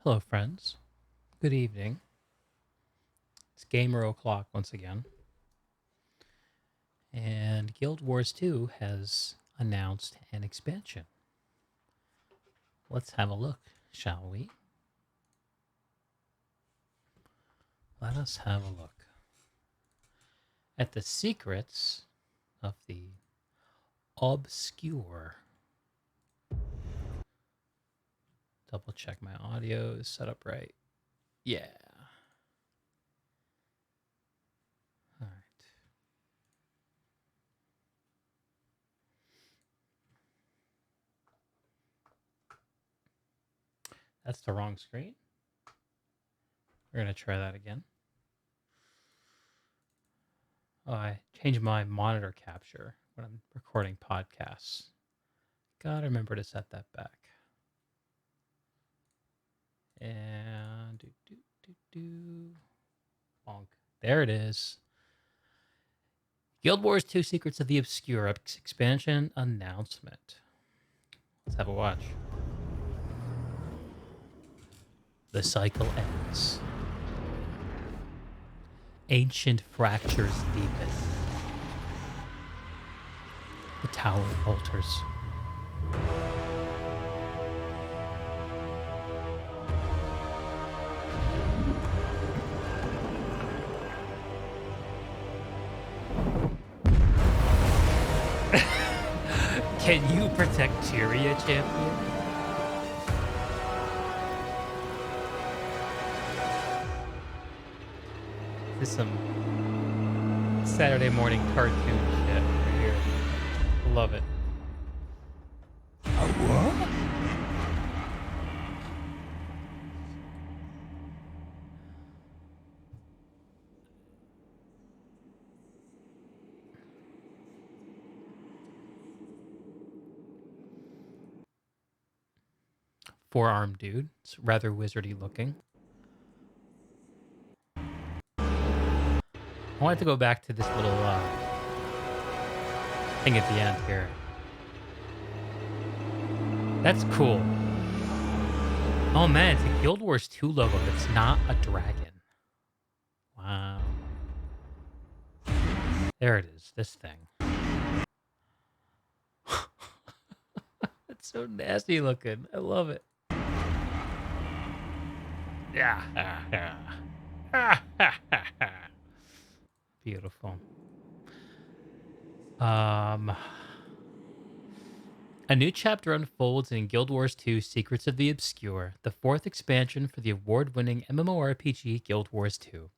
Hello, friends. Good evening. It's Gamer O'Clock once again. And Guild Wars 2 has announced an expansion. Let's have a look, shall we? Let us have a look at the secrets of the obscure. Double check my audio is set up right. Yeah. All right. That's the wrong screen. We're going to try that again. Oh, I changed my monitor capture when I'm recording podcasts. Gotta remember to set that back. And bonk. There it is. Guild Wars 2 Secrets of the Obscure expansion announcement. Let's have a watch. The cycle ends. Ancient fractures deepen. The tower alters. Can you protect Tyria, champion? This is some Saturday morning cartoon shit right here. Love it. What? Four-armed dude. It's rather wizardy looking. I wanted to go back to this little thing at the end here. That's cool. Oh man, it's a Guild Wars 2 logo that's not a dragon. Wow. There it is, this thing. It's so nasty looking. I love it. Yeah. Beautiful. A new chapter unfolds in Guild Wars 2 Secrets of the Obscure, the fourth expansion for the award-winning MMORPG Guild Wars 2.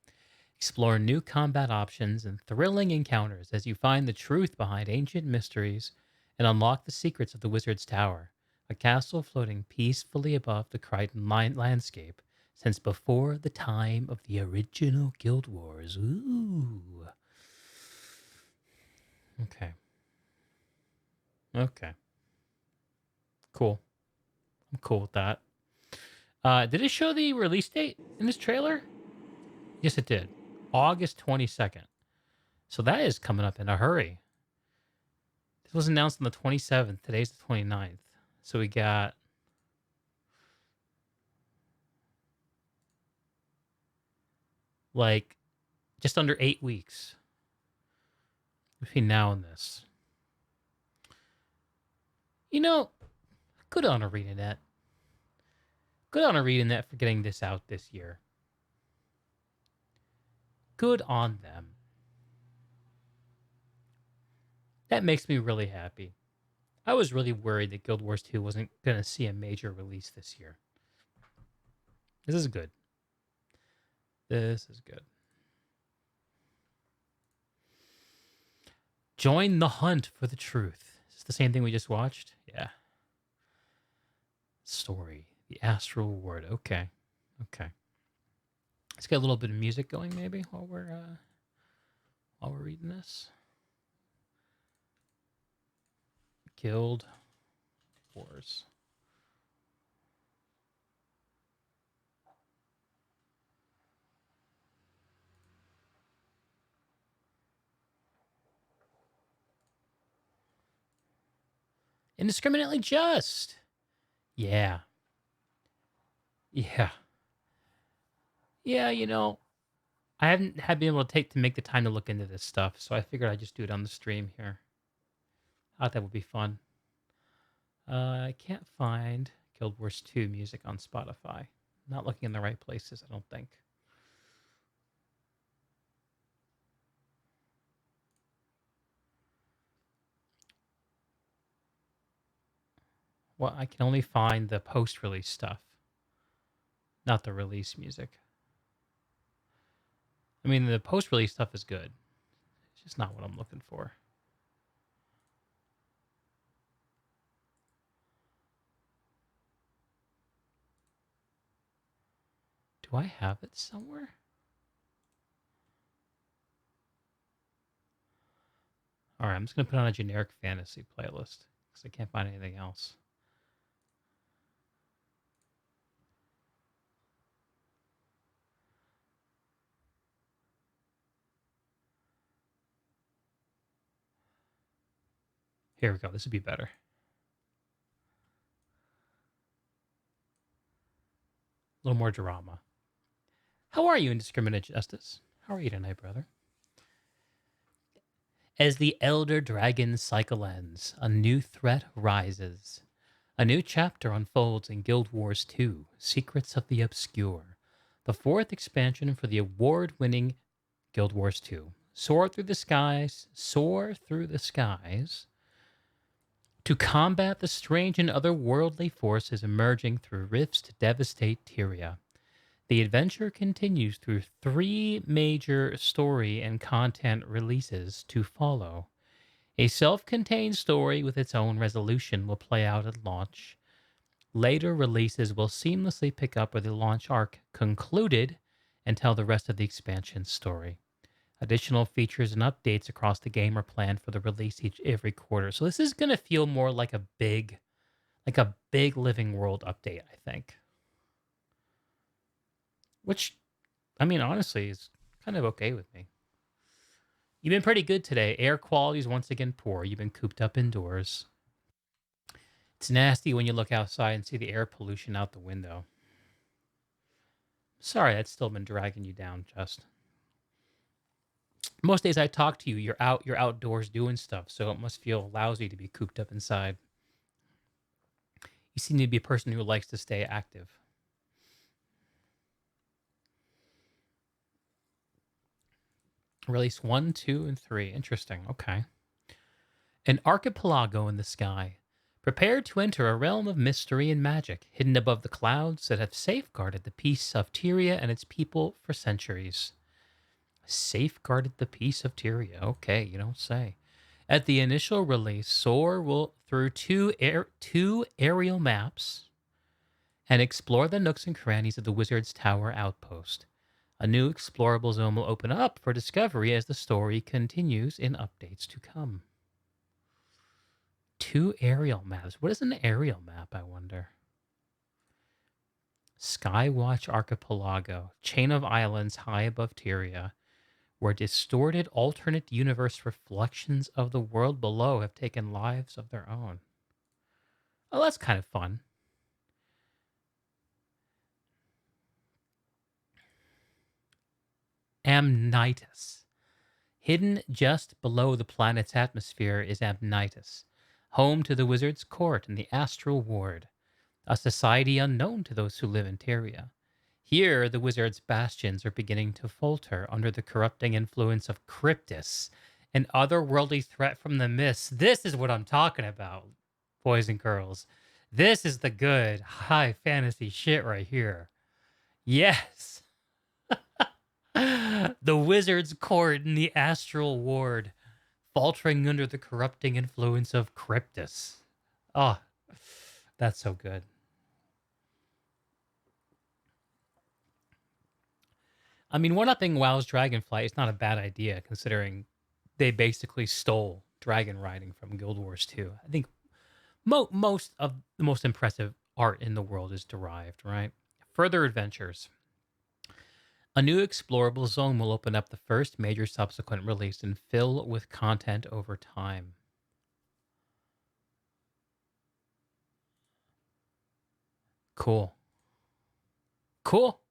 Explore new combat options and thrilling encounters as you find the truth behind ancient mysteries and unlock the secrets of the Wizard's Tower, a castle floating peacefully above the Crichton landscape since before the time of the original Guild Wars. Ooh. Okay. Cool. I'm cool with that. Did it show the release date in this trailer? Yes, it did. August 22nd. So that is coming up in a hurry. This was announced on the 27th. Today's the 29th. So we got like just under 8 weeks between now and this. You know, good on ArenaNet. Good on ArenaNet for getting this out this year. Good on them. That makes me really happy. I was really worried that Guild Wars 2 wasn't going to see a major release this year. This is good. This is good. Join the hunt for the truth. Is this the same thing we just watched? Yeah. Story. The Astral Ward. Okay. Let's get a little bit of music going maybe while we're reading this. Guild Wars. Indiscriminately just. Yeah. Yeah. Yeah, I haven't had been able to make the time to look into this stuff, so I figured I'd just do it on the stream here. I thought that would be fun. I can't find Guild Wars 2 music on Spotify. Not looking in the right places, I don't think. Well, I can only find the post-release stuff, not the release music. I mean, the post-release stuff is good. It's just not what I'm looking for. Do I have it somewhere? All right, I'm just going to put on a generic fantasy playlist because I can't find anything else. Here we go. This would be better. A little more drama. How are you, Indiscriminate Justice? How are you tonight, brother? As the Elder Dragon cycle ends, a new threat rises. A new chapter unfolds in Guild Wars 2, Secrets of the Obscure, the fourth expansion for the award-winning Guild Wars 2. Soar through the skies to combat the strange and otherworldly forces emerging through rifts to devastate Tyria. The adventure continues through 3 major story and content releases to follow. A self-contained story with its own resolution will play out at launch. Later releases will seamlessly pick up where the launch arc concluded and tell the rest of the expansion story. Additional features and updates across the game are planned for the release every quarter. So this is going to feel more like a big living world update, I think. Which, I mean, honestly, is kind of okay with me. You've been pretty good today. Air quality is once again poor. You've been cooped up indoors. It's nasty when you look outside and see the air pollution out the window. Sorry, that's still been dragging you down, Just. Most days I talk to you, you're outdoors doing stuff, so it must feel lousy to be cooped up inside. You seem to be a person who likes to stay active. Release 1, 2, and 3. Interesting. Okay. An archipelago in the sky. Prepare to enter a realm of mystery and magic, hidden above the clouds that have safeguarded the peace of Tyria and its people for centuries. Safeguarded the peace of Tyria. Okay, you don't say. At the initial release, soar will through two aerial maps and explore the nooks and crannies of the Wizard's Tower outpost. A new explorable zone will open up for discovery as the story continues in updates to come. 2 aerial maps. What is an aerial map, I wonder? Skywatch Archipelago, chain of islands high above Tyria, where distorted alternate universe reflections of the world below have taken lives of their own. Oh, that's kind of fun. Amnitus. Hidden just below the planet's atmosphere is Amnitus, home to the Wizard's Court and the Astral Ward, a society unknown to those who live in Tyria. Here, the Wizard's bastions are beginning to falter under the corrupting influence of Cryptus, an otherworldly threat from the mists. This is what I'm talking about, boys and girls. This is the good high fantasy shit right here. Yes. The Wizard's Court in the Astral Ward, faltering under the corrupting influence of Cryptus. Oh, that's so good. I mean, one-upping WoW's Dragonflight is not a bad idea, considering they basically stole dragon riding from Guild Wars 2. I think most of the most impressive art in the world is derived, right? Further adventures. A new explorable zone will open up the first major subsequent release and fill with content over time. Cool. Cool.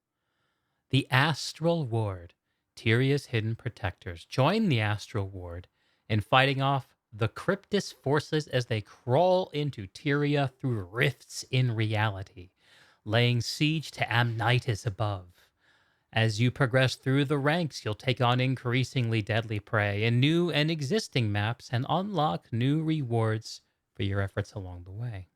The Astral Ward, Tyria's hidden protectors, join the Astral Ward in fighting off the Cryptus forces as they crawl into Tyria through rifts in reality, laying siege to Amnitus above. As you progress through the ranks, you'll take on increasingly deadly prey in new and existing maps and unlock new rewards for your efforts along the way.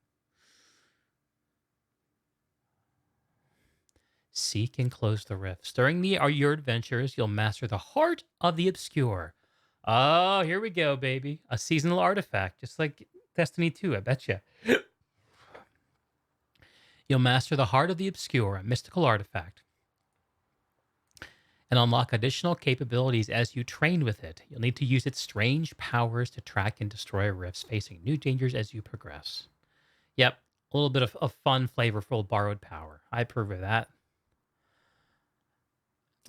Seek and close the rifts. During your adventures, you'll master the Heart of the Obscure. Oh, here we go, baby. A seasonal artifact, just like Destiny 2, I betcha. You'll master the Heart of the Obscure, a mystical artifact, and unlock additional capabilities as you train with it. You'll need to use its strange powers to track and destroy rifts, facing new dangers as you progress. Yep, a little bit of fun, flavorful borrowed power. I approve of that.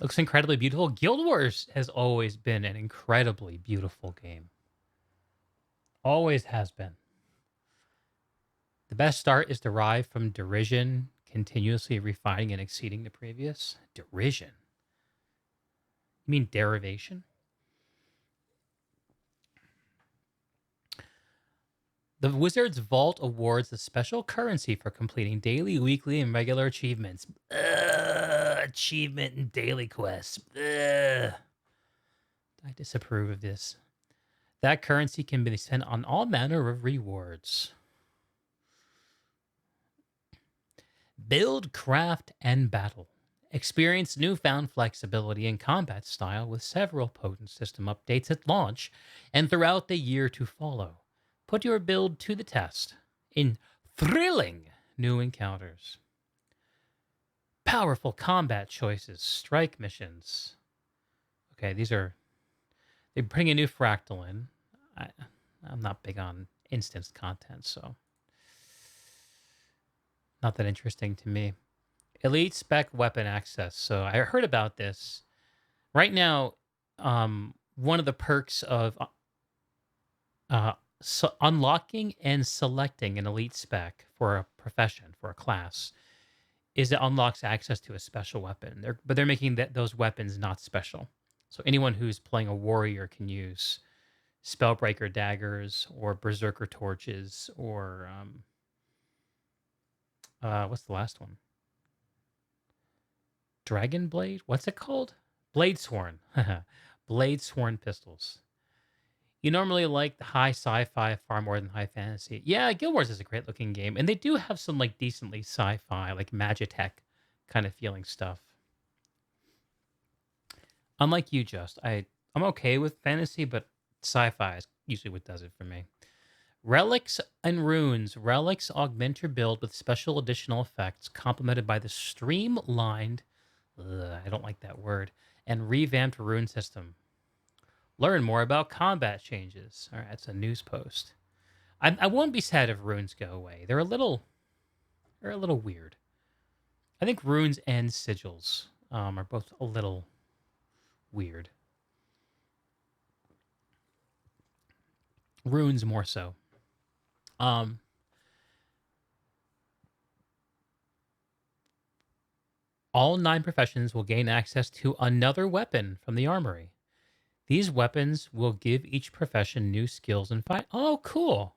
Looks incredibly beautiful. Guild Wars has always been an incredibly beautiful game. Always has been. The best start is derived from derision, continuously refining and exceeding the previous. Derision? You mean derivation? The Wizard's Vault awards a special currency for completing daily, weekly, and regular achievements. Achievement and daily quests. I disapprove of this. That currency can be spent on all manner of rewards. Build, craft, and battle. Experience newfound flexibility in combat style with several potent system updates at launch and throughout the year to follow. Put your build to the test in thrilling new encounters. Powerful combat choices, strike missions. Okay, they're bringing a new fractal in. I'm not big on instanced content, so not that interesting to me. Elite spec weapon access. So I heard about this. Right now, one of the perks of unlocking and selecting an elite spec for a profession, for a class, is it unlocks access to a special weapon. But they're making those weapons not special. So anyone who's playing a warrior can use Spellbreaker daggers or Berserker torches or what's the last one? Dragon Blade? What's it called? Bladesworn. Bladesworn pistols. You normally like the high sci-fi far more than high fantasy. Yeah, Guild Wars is a great looking game, and they do have some like decently sci-fi, like Magitech kind of feeling stuff. Unlike you, Just, I'm okay with fantasy, but sci-fi is usually what does it for me. Relics and runes. Relics augment your build with special additional effects, complemented by the streamlined, I don't like that word, and revamped rune system. Learn more about combat changes. All right, it's a news post. I won't be sad if runes go away. They're a little weird. I think runes and sigils are both a little weird. Runes more so. All 9 professions will gain access to another weapon from the armory. These weapons will give each profession new skills and fight. Oh, cool.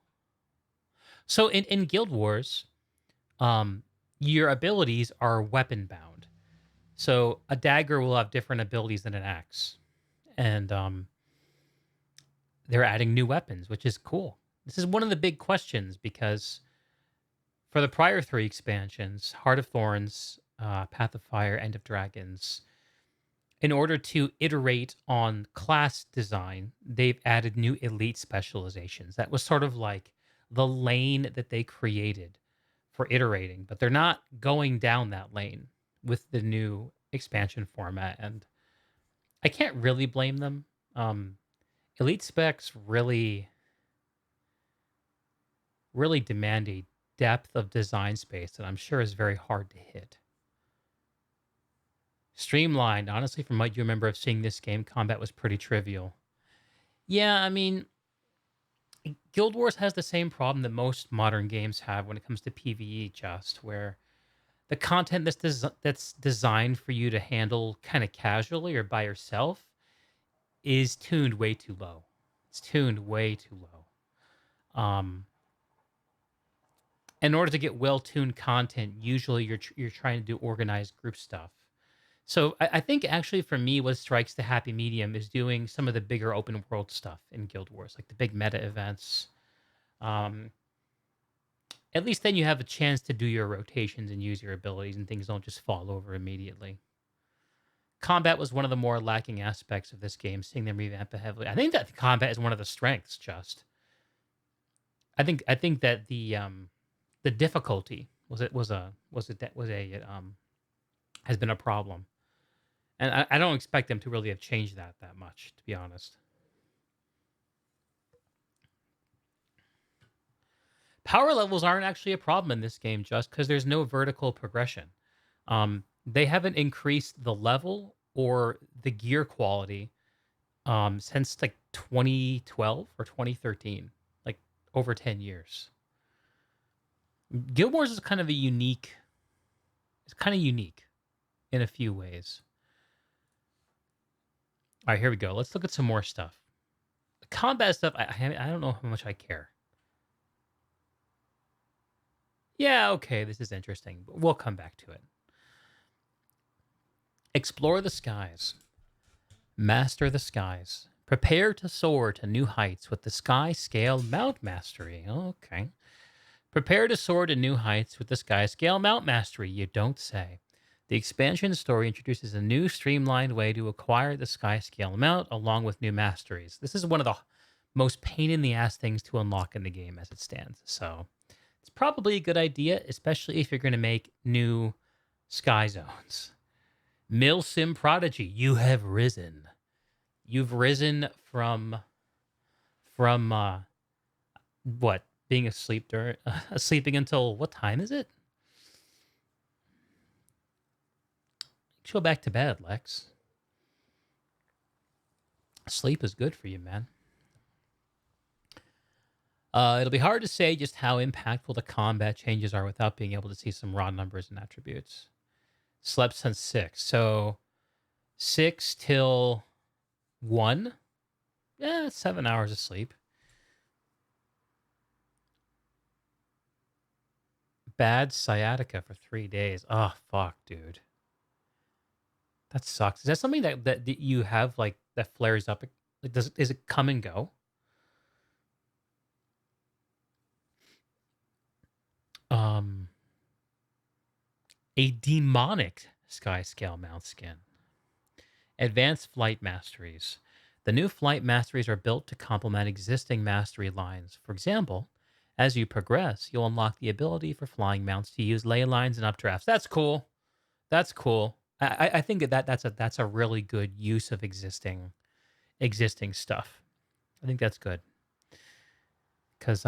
So in Guild Wars, your abilities are weapon bound. So a dagger will have different abilities than an axe. And they're adding new weapons, which is cool. This is one of the big questions because for the prior 3 expansions, Heart of Thorns, Path of Fire, End of Dragons, in order to iterate on class design, they've added new elite specializations. That was sort of like the lane that they created for iterating, but they're not going down that lane with the new expansion format. And I can't really blame them. Elite specs really, really demand a depth of design space that I'm sure is very hard to hit. Streamlined, honestly, from what you remember of seeing this game, combat was pretty trivial. Yeah, I mean, Guild Wars has the same problem that most modern games have when it comes to PvE, just where The content that's designed for you to handle kind of casually or by yourself is tuned way too low. It's tuned way too low. Um, in order to get well-tuned content, usually you're trying to do organized group stuff. So I think actually for me, what strikes the happy medium is doing some of the bigger open world stuff in Guild Wars, like the big meta events. Um, at least then you have a chance to do your rotations and use your abilities, and things don't just fall over immediately. Combat was one of the more lacking aspects of this game, seeing them revamp it heavily. I think that the combat is one of the strengths. Just I think that the difficulty has been a problem, and I don't expect them to really have changed that much, to be honest. Power levels aren't actually a problem in this game, just because there's no vertical progression. They haven't increased the level or the gear quality since like 2012 or 2013, like over 10 years. Guild Wars is kind of a unique. It's kind of unique in a few ways. All right, here we go. Let's look at some more stuff. The combat stuff, I don't know how much I care. Yeah, okay, this is interesting, but we'll come back to it. Explore the skies. Master the skies. Prepare to soar to new heights with the sky scale mount mastery. Okay. Prepare to soar to new heights with the sky scale mount mastery, you don't say. The expansion story introduces a new streamlined way to acquire the sky scale mount along with new masteries. This is one of the most pain in the ass things to unlock in the game as it stands. So it's probably a good idea, especially if you're going to make new sky zones. Milsim Prodigy, you have risen. You've risen from what, being asleep during sleeping until what time is it? Go back to bed, Lex. Sleep is good for you, man. It'll be hard to say just how impactful the combat changes are without being able to see some raw numbers and attributes. Slept since 6. So 6 till 1? Yeah, it's 7 hours of sleep. Bad sciatica for 3 days. Oh, fuck, dude. That sucks. Is that something that you have, like, that flares up? Like, is it come and go? Um, a demonic sky scale mount skin. Advanced flight masteries. The new flight masteries are built to complement existing mastery lines. For example, as you progress, you'll unlock the ability for flying mounts to use ley lines and updrafts. That's cool. That's cool. I think that's a really good use of existing stuff. I think that's good because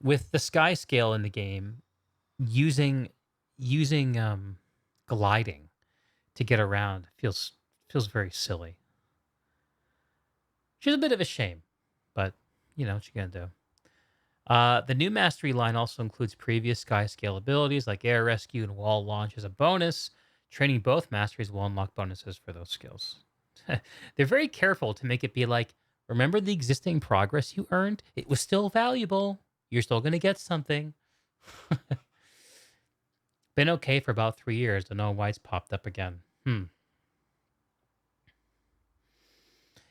with the sky scale in the game, using using gliding to get around feels very silly. Which is a bit of a shame, but you know what you're gonna do. The new mastery line also includes previous sky scale abilities like air rescue and wall launch as a bonus. Training both masteries will unlock bonuses for those skills. They're very careful to make it be like, remember the existing progress you earned? It was still valuable. You're still going to get something. Been okay for about 3 years. Don't know why it's popped up again.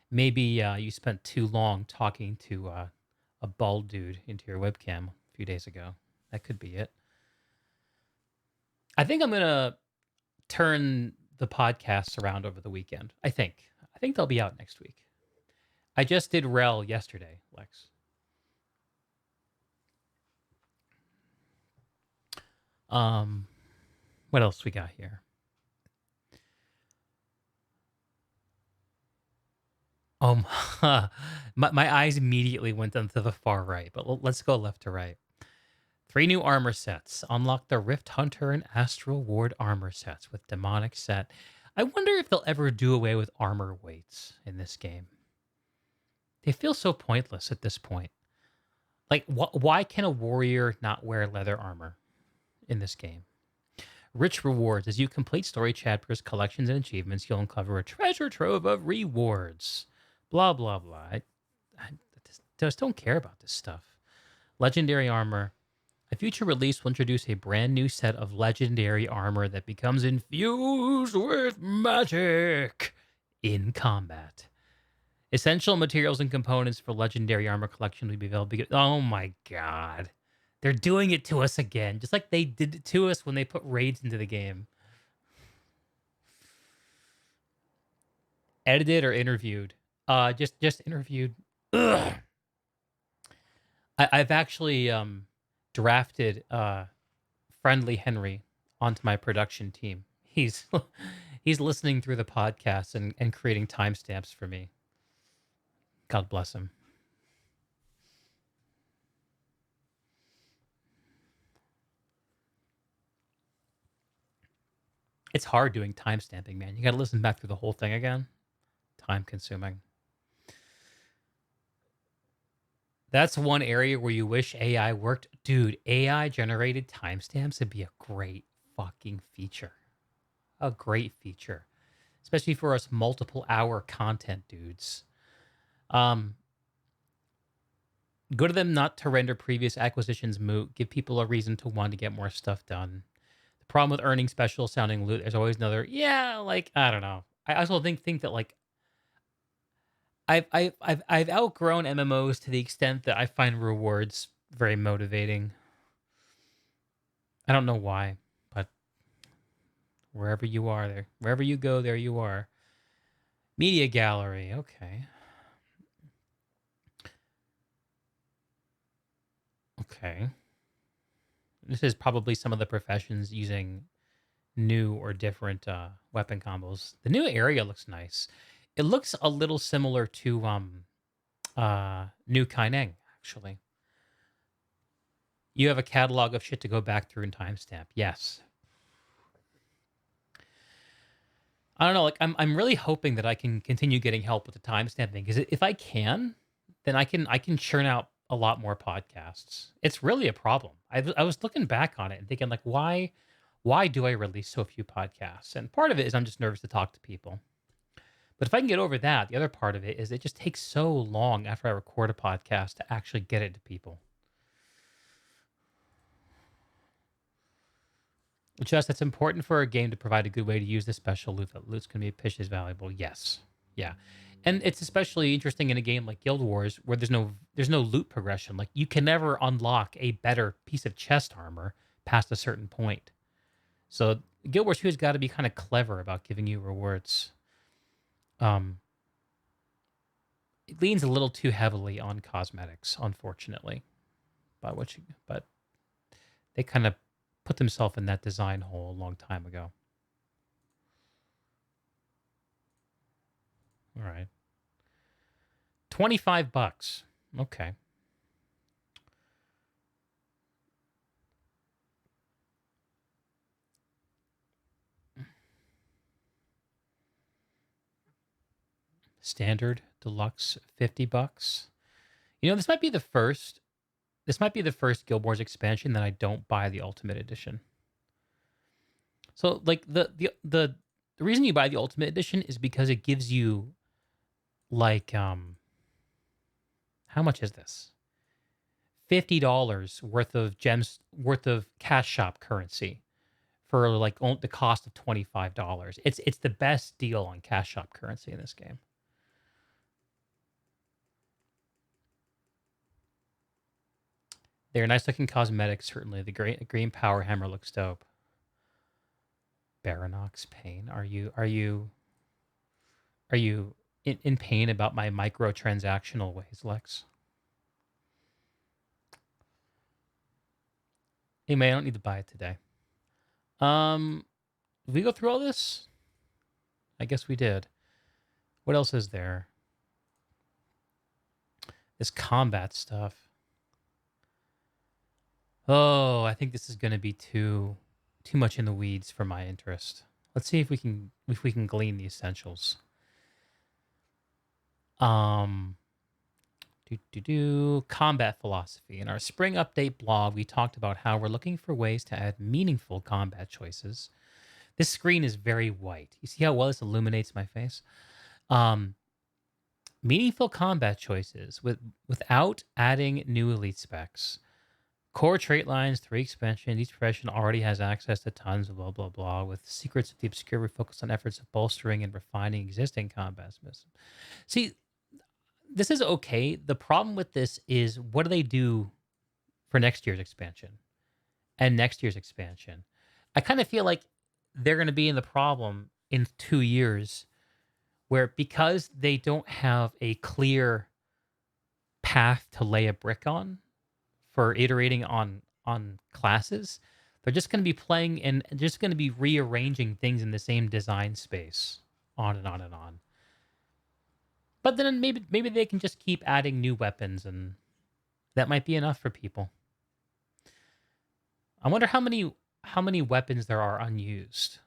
Maybe you spent too long talking to a bald dude into your webcam a few days ago. That could be it. I think I'm gonna turn the podcasts around over the weekend. I think they'll be out next week. I just did Rel yesterday, Lex. Um, what else we got here? Um, my eyes immediately went onto the far right, but let's go left to right. 3 new armor sets. Unlock the Rift Hunter and Astral Ward armor sets with Demonic Set. I wonder if they'll ever do away with armor weights in this game. They feel so pointless at this point. Like, why can a warrior not wear leather armor in this game? Rich rewards. As you complete story chapters, collections, and achievements, you'll uncover a treasure trove of rewards. Blah, blah, blah. I just don't care about this stuff. Legendary armor. A future release will introduce a brand new set of legendary armor that becomes infused with magic in combat. Essential materials and components for legendary armor collection will be available. Oh my god. They're doing it to us again, just like they did it to us when they put raids into the game. Edited or interviewed? Just interviewed. Ugh. I've actually drafted Friendly Henry onto my production team. He's he's listening through the podcast and creating timestamps for me. God bless him. It's hard doing timestamping, man. You got to listen back through the whole thing again. Time consuming. That's one area where you wish AI worked. Dude, AI generated timestamps would be a great fucking feature. A great feature. Especially for us multiple hour content dudes. Um, Go to them not to render previous acquisitions moot. Give people a reason to want to get more stuff done. The problem with earning special sounding loot, there's always another, yeah, like, I don't know. I also think that like I've outgrown MMOs to the extent that I find rewards very motivating. I don't know why, but wherever you are there, wherever you go, there you are. Media gallery, okay. Okay. This is probably some of the professions using new or different weapon combos. The new area looks nice. It looks a little similar to New Kaineng, actually. You have a catalog of shit to go back through and timestamp. Yes. I don't know, like I'm really hoping that I can continue getting help with the timestamping because if I can, then I can churn out a lot more podcasts. It's really a problem. I was looking back on it and thinking like why do I release so few podcasts? And part of it is I'm just nervous to talk to people. But if I can get over that, the other part of it is it just takes so long after I record a podcast to actually get it to people. Just it's important for a game to provide a good way to use the special loot. That loot's going to be pitched as valuable. Yes, yeah, and it's especially interesting in a game like Guild Wars where there's no loot progression. Like you can never unlock a better piece of chest armor past a certain point. So Guild Wars 2 has got to be kind of clever about giving you rewards. Um, it leans a little too heavily on cosmetics, unfortunately. But they kind of put themselves in that design hole a long time ago. All right. $25. Okay. Standard deluxe $50. You know, this might be the first Guild Wars expansion that I don't buy the Ultimate Edition. So like the reason you buy the Ultimate Edition is because it gives you like how much is this? $50 worth of cash shop currency for like the cost of $25. It's the best deal on cash shop currency in this game. They're nice looking cosmetics, certainly. The green power hammer looks dope. Baronox pain. Are you in pain about my microtransactional ways, Lex? Anyway, I don't need to buy it today. Did we go through all this? I guess we did. What else is there? This combat stuff. Oh, I think this is going to be too much in the weeds for my interest. Let's see if we can glean the essentials. Um, Combat philosophy. In our spring update blog, we talked about how we're looking for ways to add meaningful combat choices. This screen is very white. You see how well this illuminates my face? Um, Meaningful combat choices without adding new elite specs. Core trait lines, 3 expansion. Each profession already has access to tons of blah, blah, blah. With Secrets of the Obscure, we focus on efforts of bolstering and refining existing combat systems. See, this is okay. The problem with this is what do they do for next year's expansion and next year's expansion? I kind of feel like they're going to be in the problem in 2 years where because they don't have a clear path to lay a brick on for iterating on classes, they're just going to be playing and just going to be rearranging things in the same design space on and on and on. But then maybe they can just keep adding new weapons and that might be enough for people. I wonder how many weapons there are unused.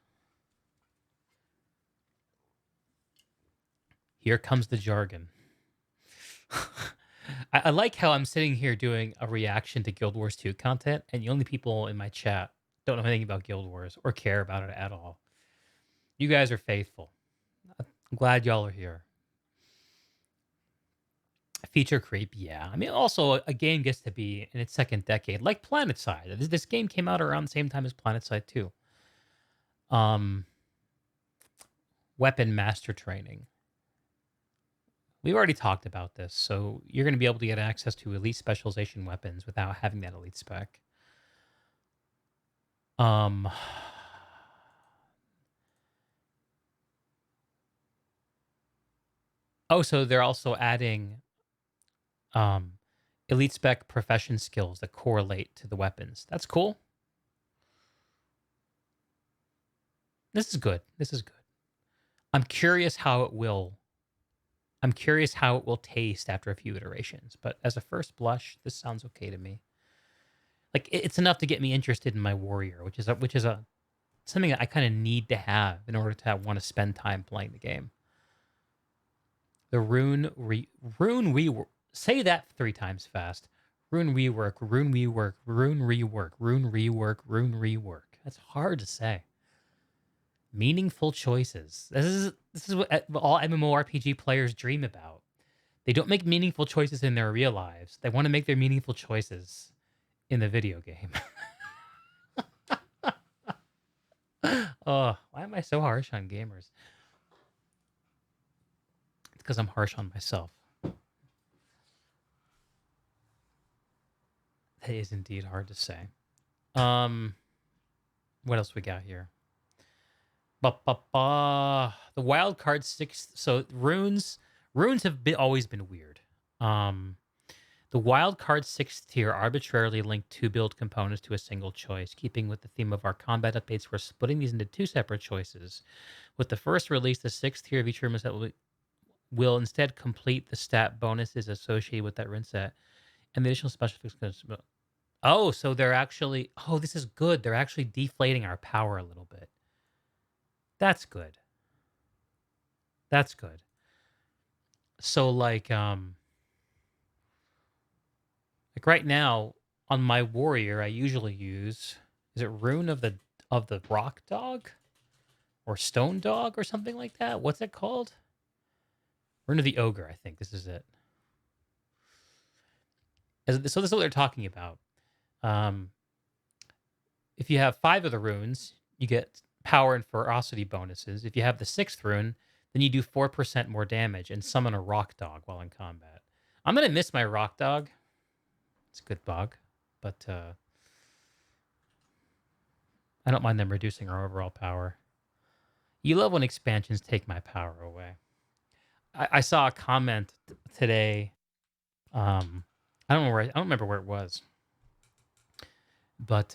Here comes the jargon. I like how I'm sitting here doing a reaction to Guild Wars 2 content, and the only people in my chat don't know anything about Guild Wars or care about it at all. You guys are faithful. I'm glad y'all are here. Feature creep, yeah. I mean, also a game gets to be in its second decade, like PlanetSide. This game came out around the same time as PlanetSide 2. Weapon master training. We've already talked about this, so you're going to be able to get access to elite specialization weapons without having that elite spec. Um, oh, so they're also adding elite spec profession skills that correlate to the weapons. That's cool. This is good. This is good. I'm curious how it will. I'm curious how it will taste after a few iterations, but as a first blush, this sounds okay to me. Like it's enough to get me interested in my warrior, which is something that I kind of need to have in order to want to spend time playing the game. The say that 3 times fast. Rune rework, rune rework, rune rework, rune rework, rune rework. That's hard to say. Meaningful choices. This is what all MMORPG players dream about. They don't make meaningful choices in their real lives. They want to make their meaningful choices in the video game. Oh, why am I so harsh on gamers? It's because I'm harsh on myself. That is indeed hard to say. What else we got here? The wild card 6. So runes have always been weird. The wild card 6th tier arbitrarily linked 2 build components to a single choice. Keeping with the theme of our combat updates, we're splitting these into 2 separate choices. With the first release, the 6th tier of each rune set will instead complete the stat bonuses associated with that rune set, and the additional special effects. Oh, so they're actually. Oh, this is good. They're actually deflating our power a little bit. That's good. That's good. So like right now on my warrior, I usually use, is it Rune of the Rock Dog or Stone Dog or something like that? What's it called? Rune of the Ogre, I think this is it. So this is what they're talking about. If you have 5 of the runes, you get power and ferocity bonuses. If you have the 6th rune, then you do 4% more damage and summon a rock dog while in combat. I'm gonna miss my rock dog. It's a good bug, but I don't mind them reducing our overall power. You love when expansions take my power away. I saw a comment today. I don't remember where it was, but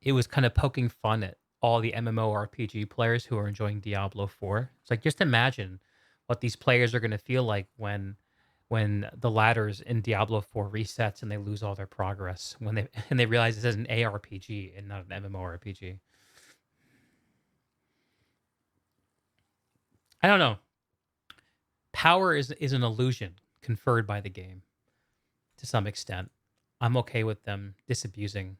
it was kind of poking fun at all the MMORPG players who are enjoying Diablo 4. It's like, just imagine what these players are going to feel like when the ladders in Diablo 4 resets and they lose all their progress when they realize this is an ARPG and not an MMORPG. I don't know. Power is an illusion. conferred by the game to some extent. I'm okay with them disabusing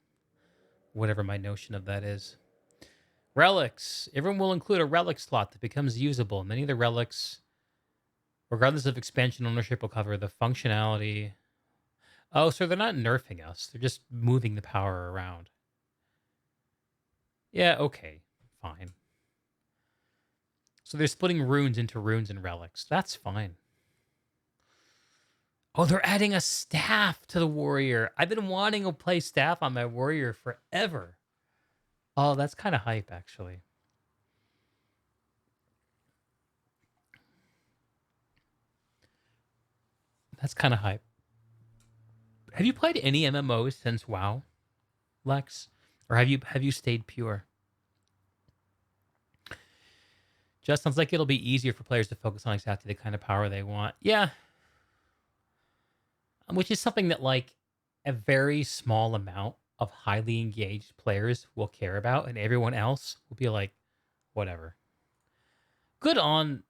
whatever my notion of that is. Relics. Everyone will include a relic slot that becomes usable. Many of the relics, regardless of expansion ownership, will cover the functionality. Oh, so they're not nerfing us. They're just moving the power around. Yeah, okay. Fine. So they're splitting runes into runes and relics. That's fine. Oh, they're adding a staff to the warrior. I've been wanting to play staff on my warrior forever. Oh, that's kind of hype, actually. That's kind of hype. Have you played any MMOs since WoW, Lex? Or have you stayed pure? Just sounds like it'll be easier for players to focus on exactly the kind of power they want. Yeah. Which is something that like a very small amount of highly engaged players will care about, and everyone else will be like, whatever. Good on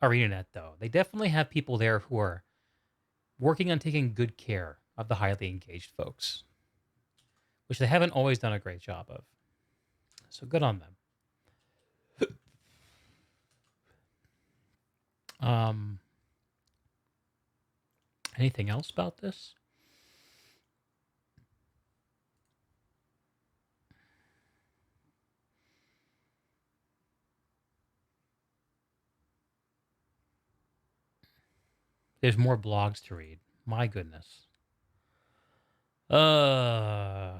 ArenaNet though. They definitely have people there who are working on taking good care of the highly engaged folks, which they haven't always done a great job of. So good on them. Um, Anything else about this? There's more blogs to read. My goodness. Uh,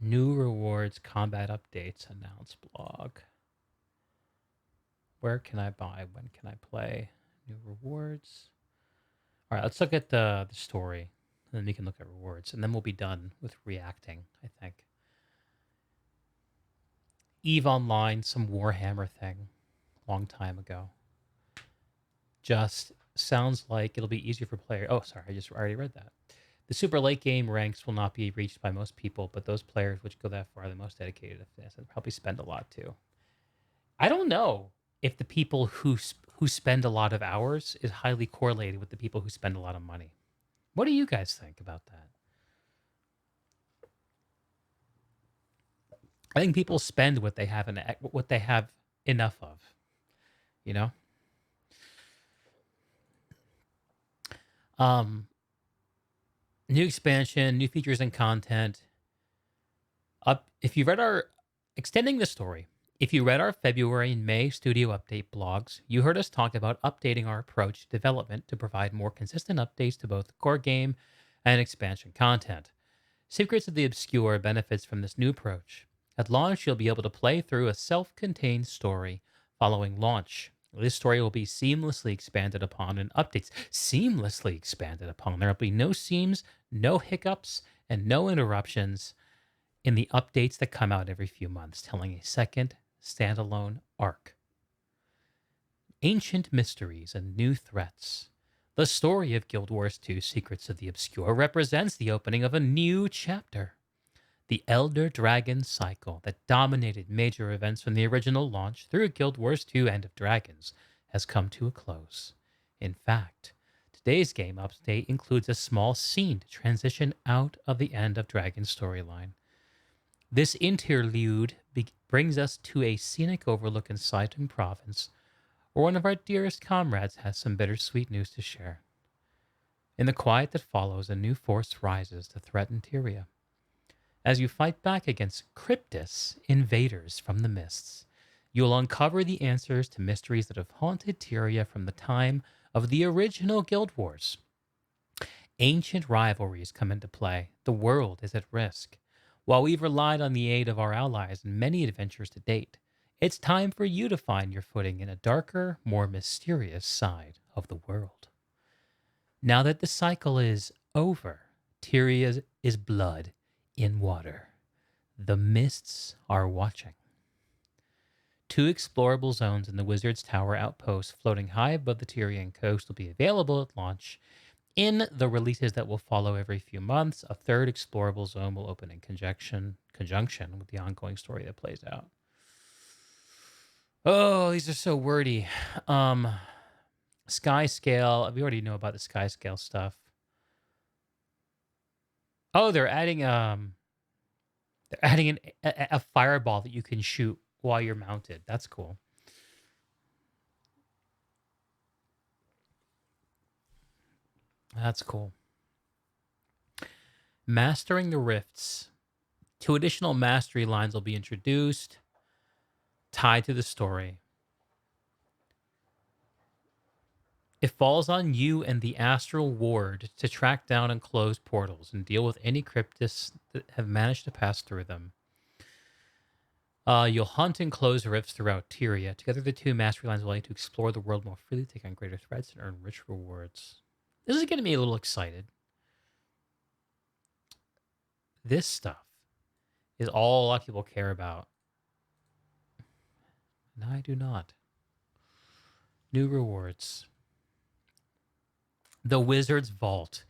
New rewards, combat updates, announce blog. Where can I buy? When can I play? New rewards. All right, let's look at the story, and then we can look at rewards, and then we'll be done with reacting, I think. EVE Online, some Warhammer thing, long time ago. Just sounds like it'll be easier for players. Oh, sorry, I already read that. The super late game ranks will not be reached by most people, but those players which go that far are the most dedicated to this and probably spend a lot too. I don't know if the people who spend a lot of hours is highly correlated with the people who spend a lot of money. What do you guys think about that? I think people spend what they have what they have enough of. You know, um, new expansion, new features and content. Up, if you read our extending the story, if you read our February and May studio update blogs, you heard us talk about updating our approach to development to provide more consistent updates to both the core game and expansion content. Secrets of the Obscure benefits from this new approach. At launch, you'll be able to play through a self contained story following launch. This story will be seamlessly expanded upon in updates. Seamlessly expanded upon. There will be no seams, no hiccups, and no interruptions in the updates that come out every few months, telling a second standalone arc. Ancient mysteries and new threats. The story of Guild Wars 2 Secrets of the Obscure represents the opening of a new chapter. The Elder Dragon cycle that dominated major events from the original launch through Guild Wars 2 End of Dragons has come to a close. In fact, today's game update includes a small scene to transition out of the End of Dragons storyline. This interlude brings us to a scenic overlook in Saitung province, where one of our dearest comrades has some bittersweet news to share. In the quiet that follows, a new force rises to threaten Tyria. As you fight back against Cryptus invaders from the mists, you'll uncover the answers to mysteries that have haunted Tyria from the time of the original Guild Wars. Ancient rivalries come into play. The world is at risk. While we've relied on the aid of our allies in many adventures to date, it's time for you to find your footing in a darker, more mysterious side of the world. Now that the cycle is over, Tyria is blood in water. The mists are watching. 2 explorable zones in the Wizard's Tower outpost floating high above the Tyrian coast will be available at launch. In the releases that will follow every few months, a 3rd explorable zone will open in conjunction with the ongoing story that plays out. Oh, these are so wordy. Um, Sky scale. We already know about the sky scale stuff. Oh, they're adding a fireball that you can shoot while you're mounted. That's cool. That's cool. Mastering the rifts. Two additional mastery lines will be introduced, tied to the story. It falls on you and the Astral Ward to track down and close portals and deal with any cryptids that have managed to pass through them. You'll hunt and close rifts throughout Tyria. Together, the two mastery lines will allow you to explore the world more freely, take on greater threats, and earn rich rewards. This is getting me a little excited. This stuff is all a lot of people care about. And I do not. New rewards. The Wizard's Vault.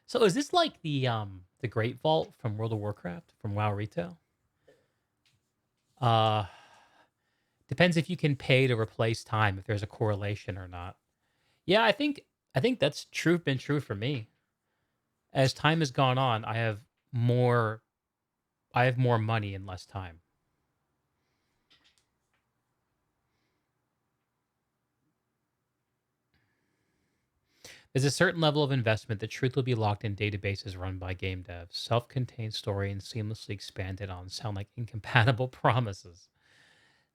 So is this like the Great Vault from World of Warcraft from WoW Retail? Uh Depends if you can pay to replace time, if there's a correlation or not. Yeah, I think that's been true for me. As time has gone on, more I have more money and less time. There's a certain level of investment that truth will be locked in databases run by game devs. Self-contained story and seamlessly expanded on sound like incompatible promises.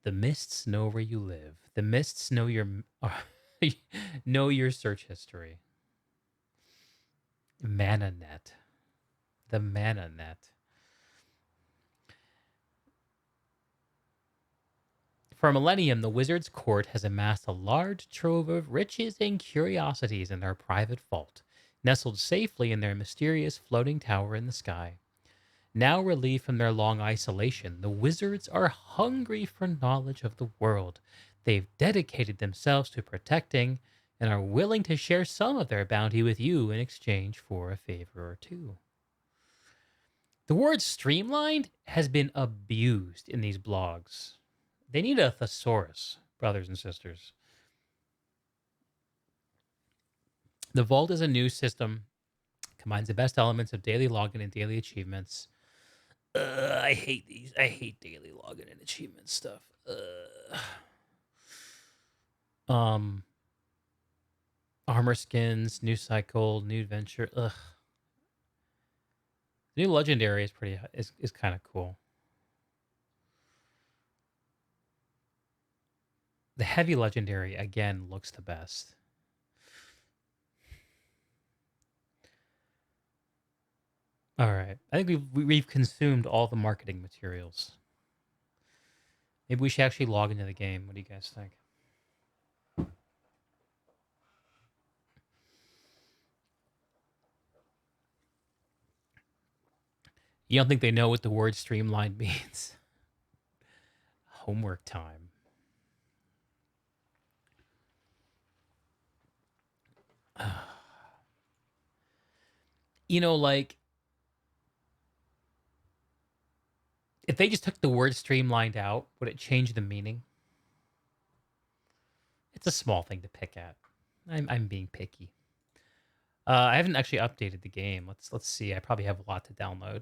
The mists know where you live. The mists know know your search history. ManaNet. The ManaNet. For a millennium, the wizard's court has amassed a large trove of riches and curiosities in their private vault, nestled safely in their mysterious floating tower in the sky. Now relieved from their long isolation, the wizards are hungry for knowledge of the world. They've dedicated themselves to protecting and are willing to share some of their bounty with you in exchange for a favor or two. The word streamlined has been abused in these blogs. They need a thesaurus, brothers and sisters. The Vault is a new system, combines the best elements of daily login and daily achievements. I hate these. I hate daily login and achievement stuff. Um, Armor skins, new cycle, new adventure. Ugh. The new legendary is is kind of cool. The heavy legendary again looks the best. All right, I think we've consumed all the marketing materials. Maybe we should actually log into the game. What do you guys think? You don't think they know what the word streamlined means? Homework time. Like if they just took the word streamlined out, would it change the meaning? It's a small thing to pick at. I'm being picky. I haven't actually updated the game. Let's see. I probably have a lot to download.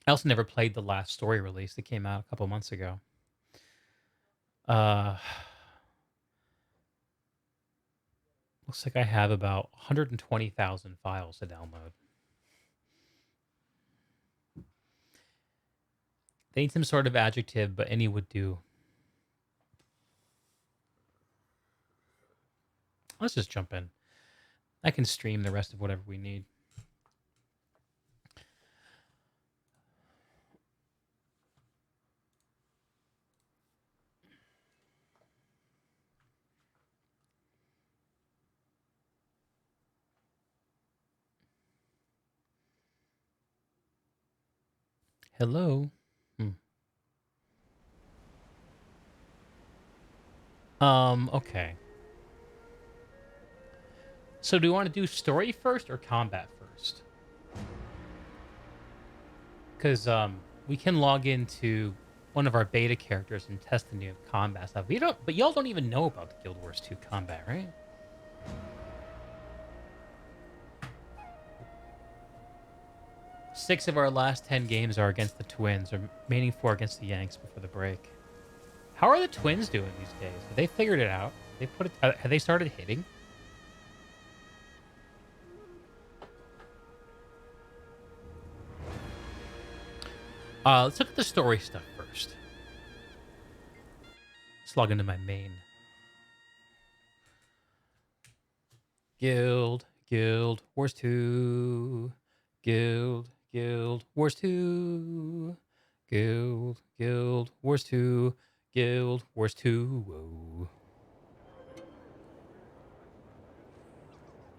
I also never played the last story release that came out a couple months ago. Uh, Looks like I have about 120,000 files to download. They need some sort of adjective, but any would do. Let's just jump in. I can stream the rest of whatever we need. Hello. Okay. So do you want to do story first or combat first? because we can log into one of our beta characters and test the new combat stuff. We don't, but y'all don't even know about the Guild Wars 2 combat, right? Six of our last 10 games are against the Twins, or remaining 4 against the Yanks before the break. How are the Twins doing these days? Have they figured it out? They put it. Have they started hitting? Let's look at the story stuff first. Let's log into my main. Guild Wars 2. Guild Wars 2. Guild Wars 2. Guild Wars 2. Whoa.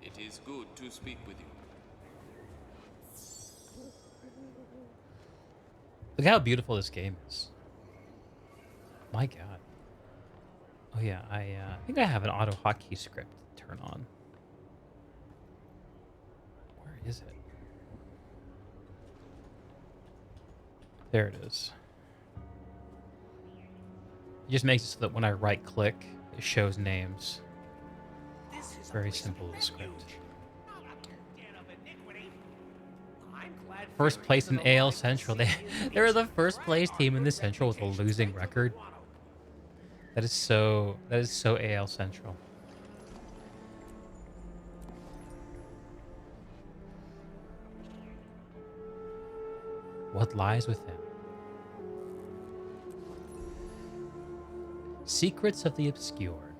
It is good to speak with you. Look how beautiful this game is. My God. Oh yeah, I think I have an auto hotkey script to turn on. Where is it? There it is. It just makes it so that when I right click, it shows names. Very simple script. First place in AL Central. They were the first place team in the Central with a losing record. That is so AL Central. What lies within? Secrets of the Obscure.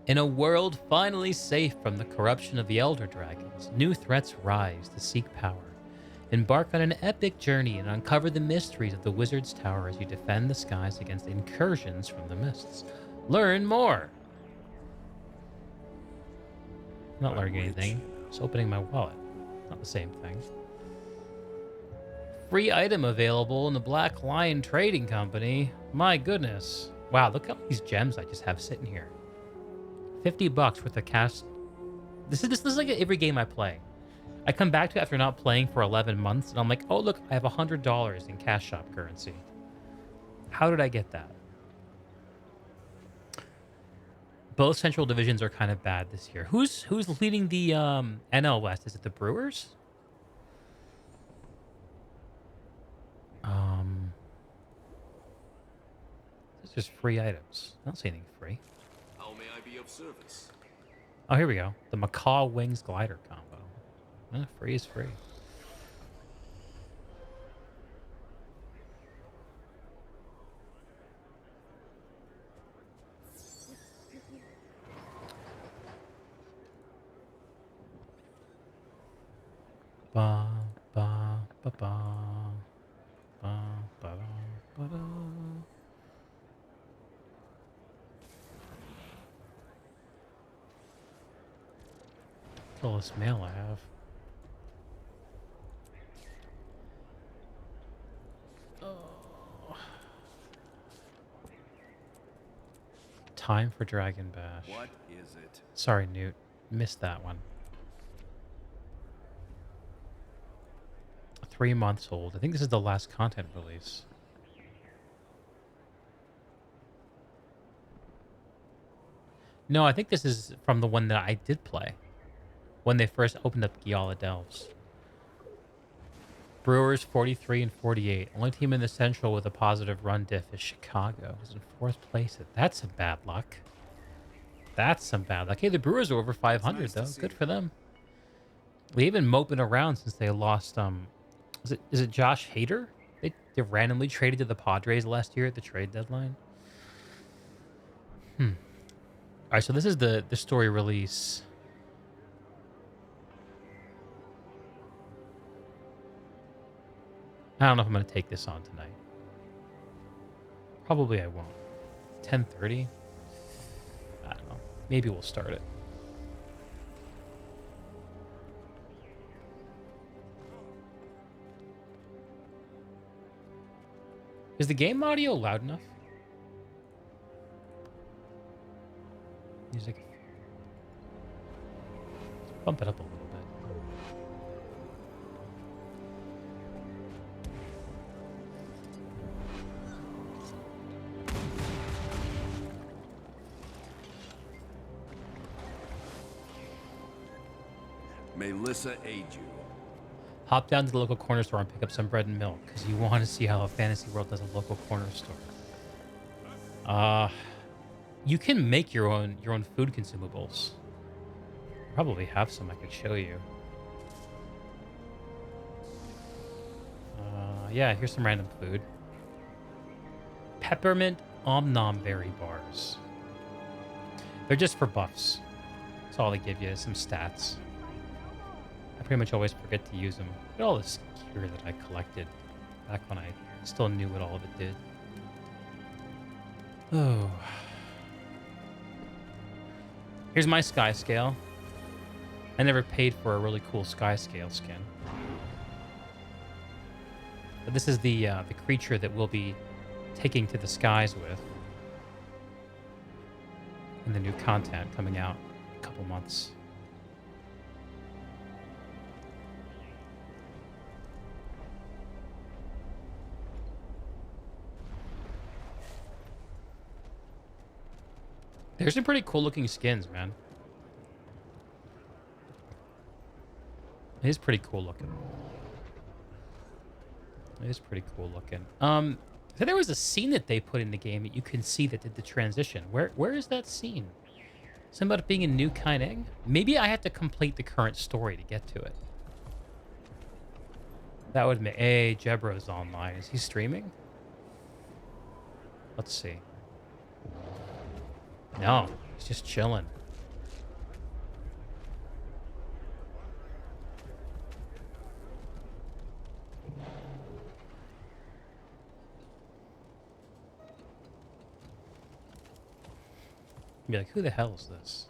In a world finally safe from the corruption of the Elder Dragons, new threats rise to seek power. Embark on an epic journey and uncover the mysteries of the Wizard's Tower as you defend the skies against incursions from the mists. Learn more! I'm not learning anything. Just opening my wallet. Not the same thing. Free item available in the Black Lion Trading Company. My goodness. Wow, look at all these gems I just have sitting here. $50 worth of cash. This is like every game I play. I come back to it after not playing for 11 months, and I'm like, oh, look, I have $100 in cash shop currency. How did I get that? Both Central divisions are kind of bad this year. Who's leading the NL West? Is it the Brewers? It's just free items. I don't see anything free. How may I be of service? Oh, here we go. The Macaw Wings Glider combo. Free is free. Ba ba ba ba ba ba ba da. Look at all this mail I have. Time for Dragon Bash. What is it? Sorry, Newt. Missed that one. 3 months old. I think this is the last content release. No, I think this is from the one that I did play. When they first opened up Giala Delves. Brewers 43 and 48. Only team in the Central with a positive run diff is Chicago. Who's in 4th place. That's some bad luck. That's some bad luck. Hey, the Brewers are over 500 nice though. Good for them. They've been moping around since they lost. Is it Josh Hader? They randomly traded to the Padres last year at the trade deadline. All right, so this is the story release. I don't know if I'm going to take this on tonight. Probably I won't. 10:30? I don't know. Maybe we'll start it. Is the game audio loud enough? Music. Let's bump it up a little bit. May Lissa aid you. Hop down to the local corner store and pick up some bread and milk, because you want to see how a fantasy world does a local corner store. You can make your own food consumables. Probably have some I could show you. Yeah, here's some random food. Peppermint Om Nom berry bars. They're just for buffs. That's all they give you, is some stats. I pretty much always forget to use them. Look at all this gear that I collected back when I still knew what all of it did. Oh. Here's my sky scale. I never paid for a really cool sky scale skin. But this is the creature that we'll be taking to the skies with in the new content coming out in a couple months. There's some pretty cool looking skins, man. It is pretty cool looking. It is pretty cool looking. So there was a scene that they put in the game that you can see that did the transition. Where is that scene? Something about it being in New Kaineng? Maybe I have to complete the current story to get to it. That would make... Hey, Jebro's online. Is he streaming? Let's see. No, he's just chilling. Be like, who the hell is this?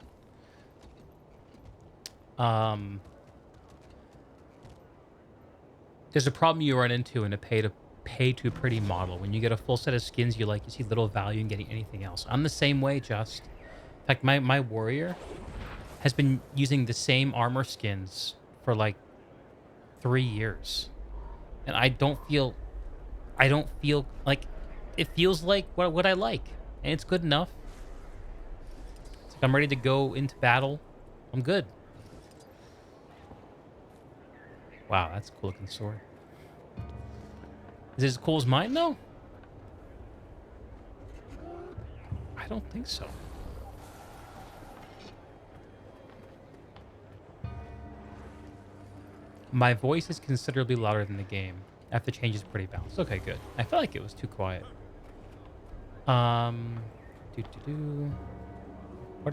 There's a problem you run into in a pay to pretty model. When you get a full set of skins you like, you see little value in getting anything else. I'm the same way, just. In fact, my warrior has been using the same armor skins for like 3 years. And I don't feel like it feels like what I like. And it's good enough. It's like I'm ready to go into battle. I'm good. Wow, that's a cool looking sword. Is it as cool as mine? No. I don't think so. My voice is considerably louder than the game. After the change is pretty balanced. Okay, good. I felt like it was too quiet. What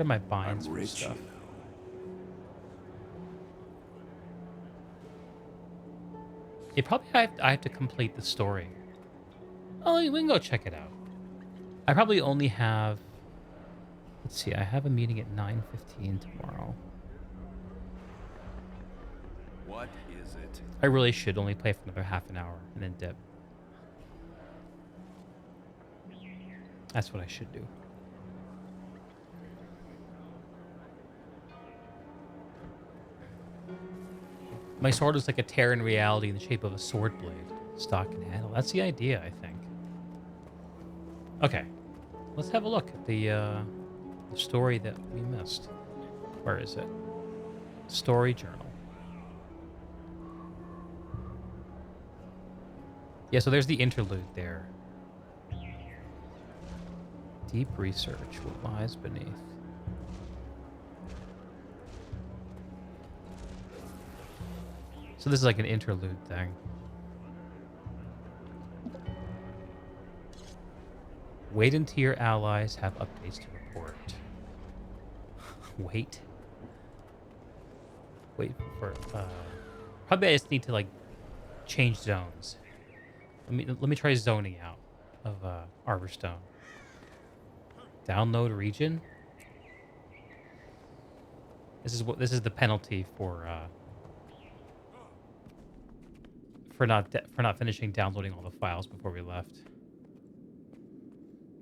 are my binds for stuff? It probably I have to complete the story. Oh, we can go check it out. I probably only have... Let's see, I have a meeting at 9:15 tomorrow. What is it? I really should only play for another half an hour and then dip. That's what I should do. My sword is like a tear in reality in the shape of a sword blade. Stock and handle. That's the idea, I think. Okay. Let's have a look at the story that we missed. Where is it? Story journal. Yeah, so there's the interlude there. Deep research. What lies beneath? So this is like an interlude thing. Wait until your allies have updates to report. Wait. Wait for... probably I just need to, like, change zones. Let me try zoning out of Arborstone. Download region. This is the penalty for not finishing downloading all the files before we left.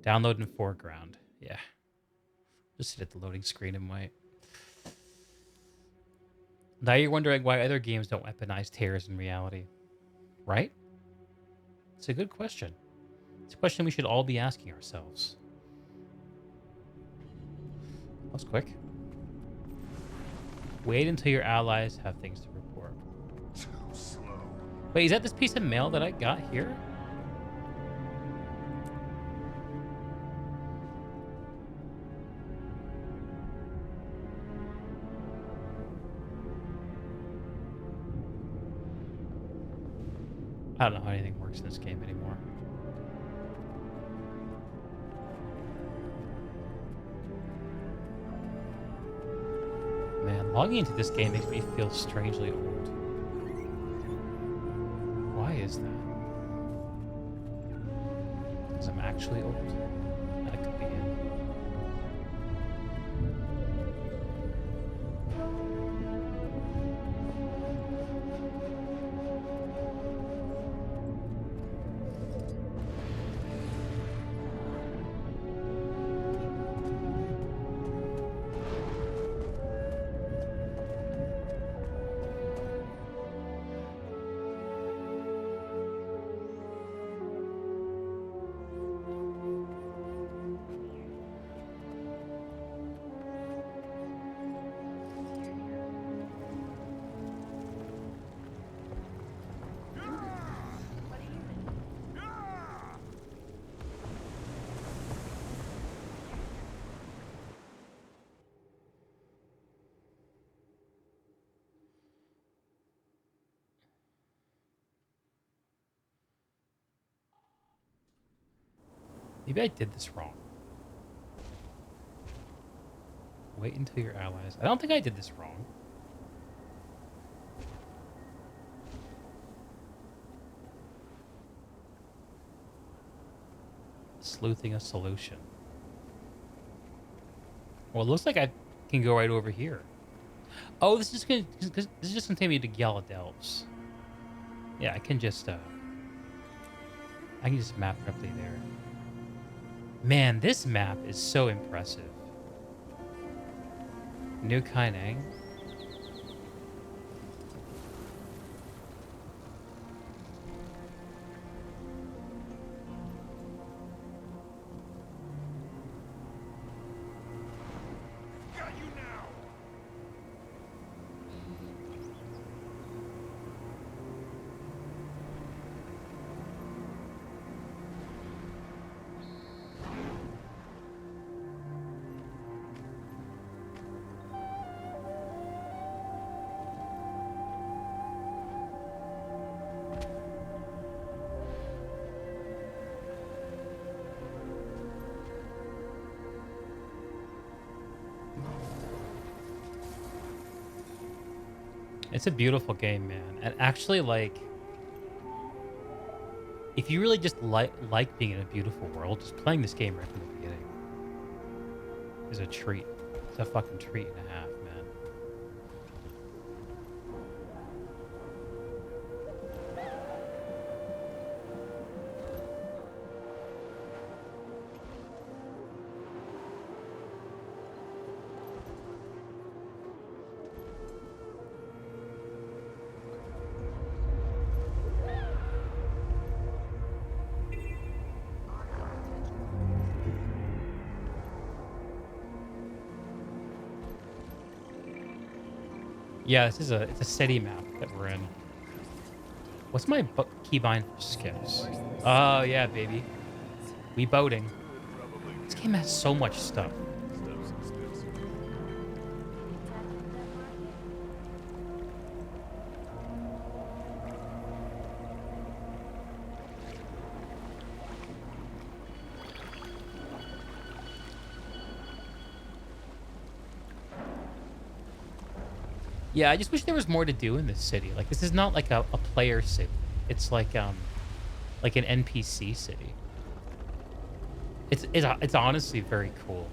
Download in foreground. Yeah. Just sit at the loading screen and wait. Now you're wondering why other games don't weaponize tears in reality. Right? It's a good question. It's a question we should all be asking ourselves. That was quick. Wait until your allies have things to report. Too slow. Wait, is that this piece of mail that I got here? I don't know how anything works in this game anymore. Man, logging into this game makes me feel strangely old. Why is that? Because I'm actually old? That could be it. Maybe I did this wrong. Wait until your allies. I don't think I did this wrong. Sleuthing a solution. Well, it looks like I can go right over here. Oh, this is just gonna take me to Gala Delves. Yeah, I can just map directly there. Man, this map is so impressive. New Kaineng. Got you now. It's a beautiful game, man. And actually, like, if you really just like being in a beautiful world, just playing this game right from the beginning is a treat. It's a fucking treat and a half, man. Yeah, it's a city map that we're in. What's my keybind for skips? Oh yeah, baby. We boating. This game has so much stuff. Yeah, I just wish there was more to do in this city. Like, this is not like a player city. It's like an NPC city. It's honestly very cool.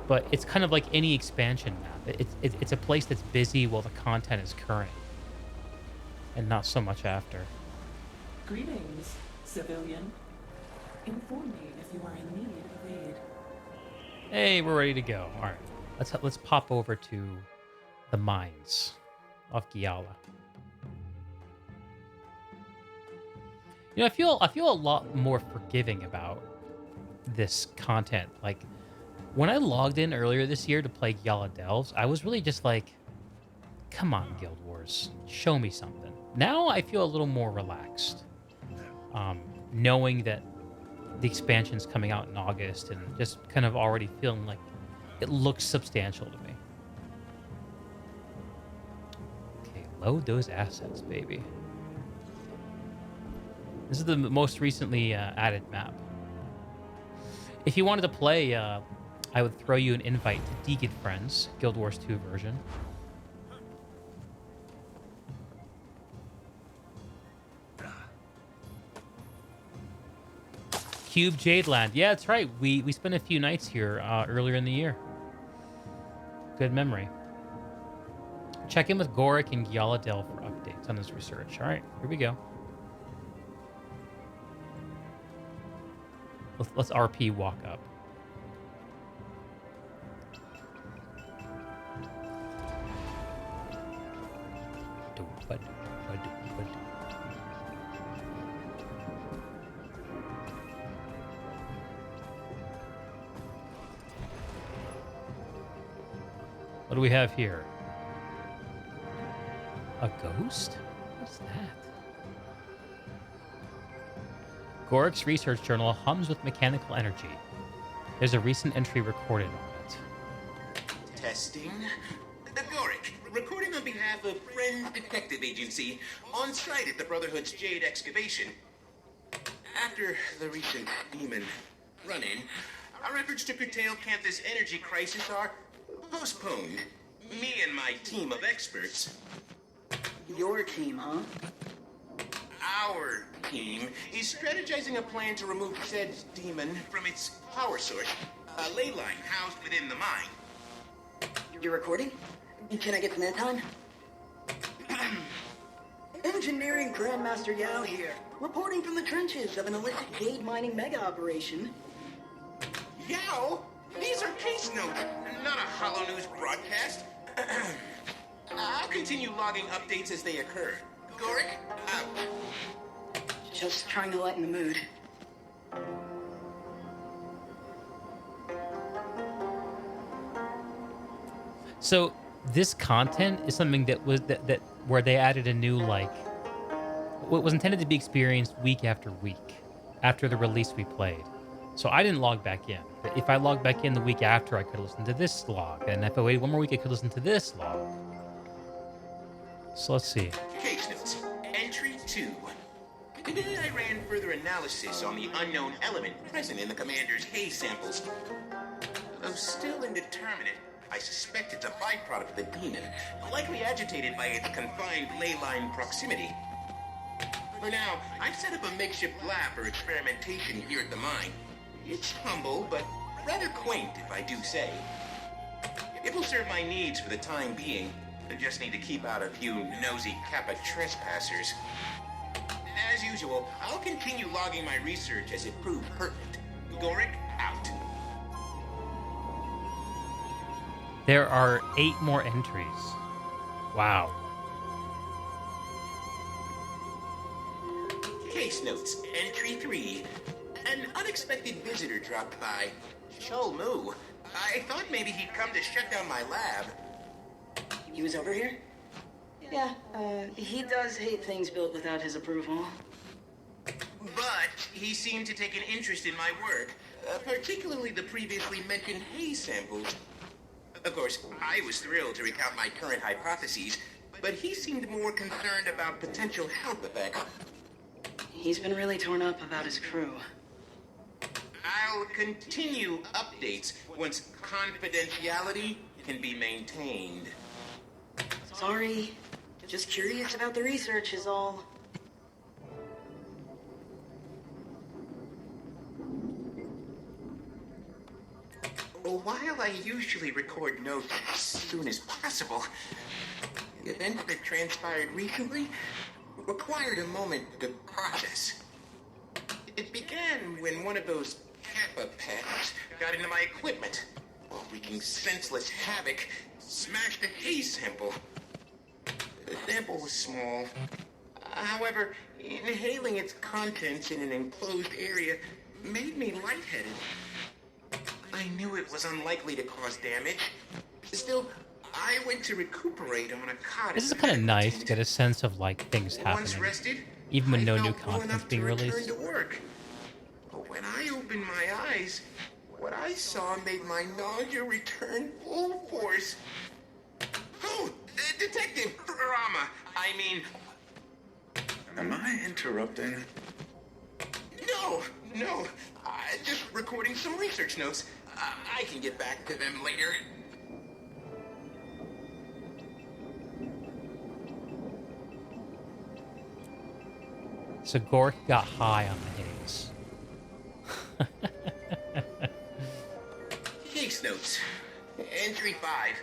But it's kind of like any expansion map. It's a place that's busy while the content is current, and not so much after. Greetings, civilian. Inform me if you are in need of aid. Hey, we're ready to go. All right, let's pop over to the mines of Giala. You know, I feel a lot more forgiving about this content. Like, When I logged in earlier this year to play Yala Delves, I was really just like, come on, Guild Wars, show me something. Now I feel a little more relaxed, knowing that the expansion's coming out in August and just kind of already feeling like it looks substantial to me. Okay, load those assets, baby. This is the most recently added map. If you wanted to play, I would throw you an invite to Deacon Friends, Guild Wars 2 version. Cube Jadeland. Yeah, that's right. We spent a few nights here earlier in the year. Good memory. Check in with Gorik and Gyaladel for updates on this research. All right, here we go. Let's RP walk up. What do we have here? A ghost? What's that? Gorik's research journal hums with mechanical energy. There's a recent entry recorded on it. Testing. Gorik, recording on behalf of Friend Detective Agency, on site at the Brotherhood's Jade excavation. After the recent demon run-in, our efforts to curtail Cantha's energy crisis are postponed. Me and my team of experts. Your team, huh? Our team is strategizing a plan to remove said demon from its power source, a ley line housed within the mine. You're recording? Can I get some airtime? Engineering Grandmaster Yao here, reporting from the trenches of an illicit jade mining mega operation. Yao? These are case notes, not a Hollow News broadcast. I'll continue logging updates as they occur. Gorik, out. Just trying to lighten the mood. So this content is something that was that where they added a new, like, what was intended to be experienced week after week after the release we played. So I didn't log back in. But if I logged back in the week after, I could listen to this log. And if I waited one more week, I could listen to this log. So let's see. Case notes. Entry 2. Today I ran further analysis on the unknown element present in the commander's haze samples. Though still indeterminate, I suspect it's a byproduct of the demon, likely agitated by its confined ley line proximity. For now, I've set up a makeshift lab for experimentation here at the mine. It's humble, but rather quaint, if I do say. It will serve my needs for the time being. I just need to keep out a few nosy Kappa trespassers. As usual, I'll continue logging my research as it proved pertinent. Gorik, out. There are 8 more entries. Wow. Case notes. Entry 3. An unexpected visitor dropped by. Shol Mu. I thought maybe he'd come to shut down my lab. He was over here? Yeah, he does hate things built without his approval. But he seemed to take an interest in my work, particularly the previously mentioned haze samples. Of course, I was thrilled to recount my current hypotheses, but he seemed more concerned about potential health effects. He's been really torn up about his crew. I'll continue updates once confidentiality can be maintained. Sorry, just curious about the research is all. While I usually record notes as soon as possible, the events that transpired recently required a moment to process. It began when one of those Kappa pets got into my equipment, while wreaking senseless havoc, smashed a haze sample. The sample was small. However, inhaling its contents in an enclosed area made me lightheaded. I knew it was unlikely to cause damage. Still, I went to recuperate on a cot. This is kind of nice to get a sense of like things Once happening, rested, even when I no felt new well content's enough being to return released. to work. But when I opened my eyes, what I saw made my nausea return full force. Oh, Detective Rama, I mean... Am I interrupting? No. Just recording some research notes. I can get back to them later. So Gork got high on the haze. Case notes. Entry 5.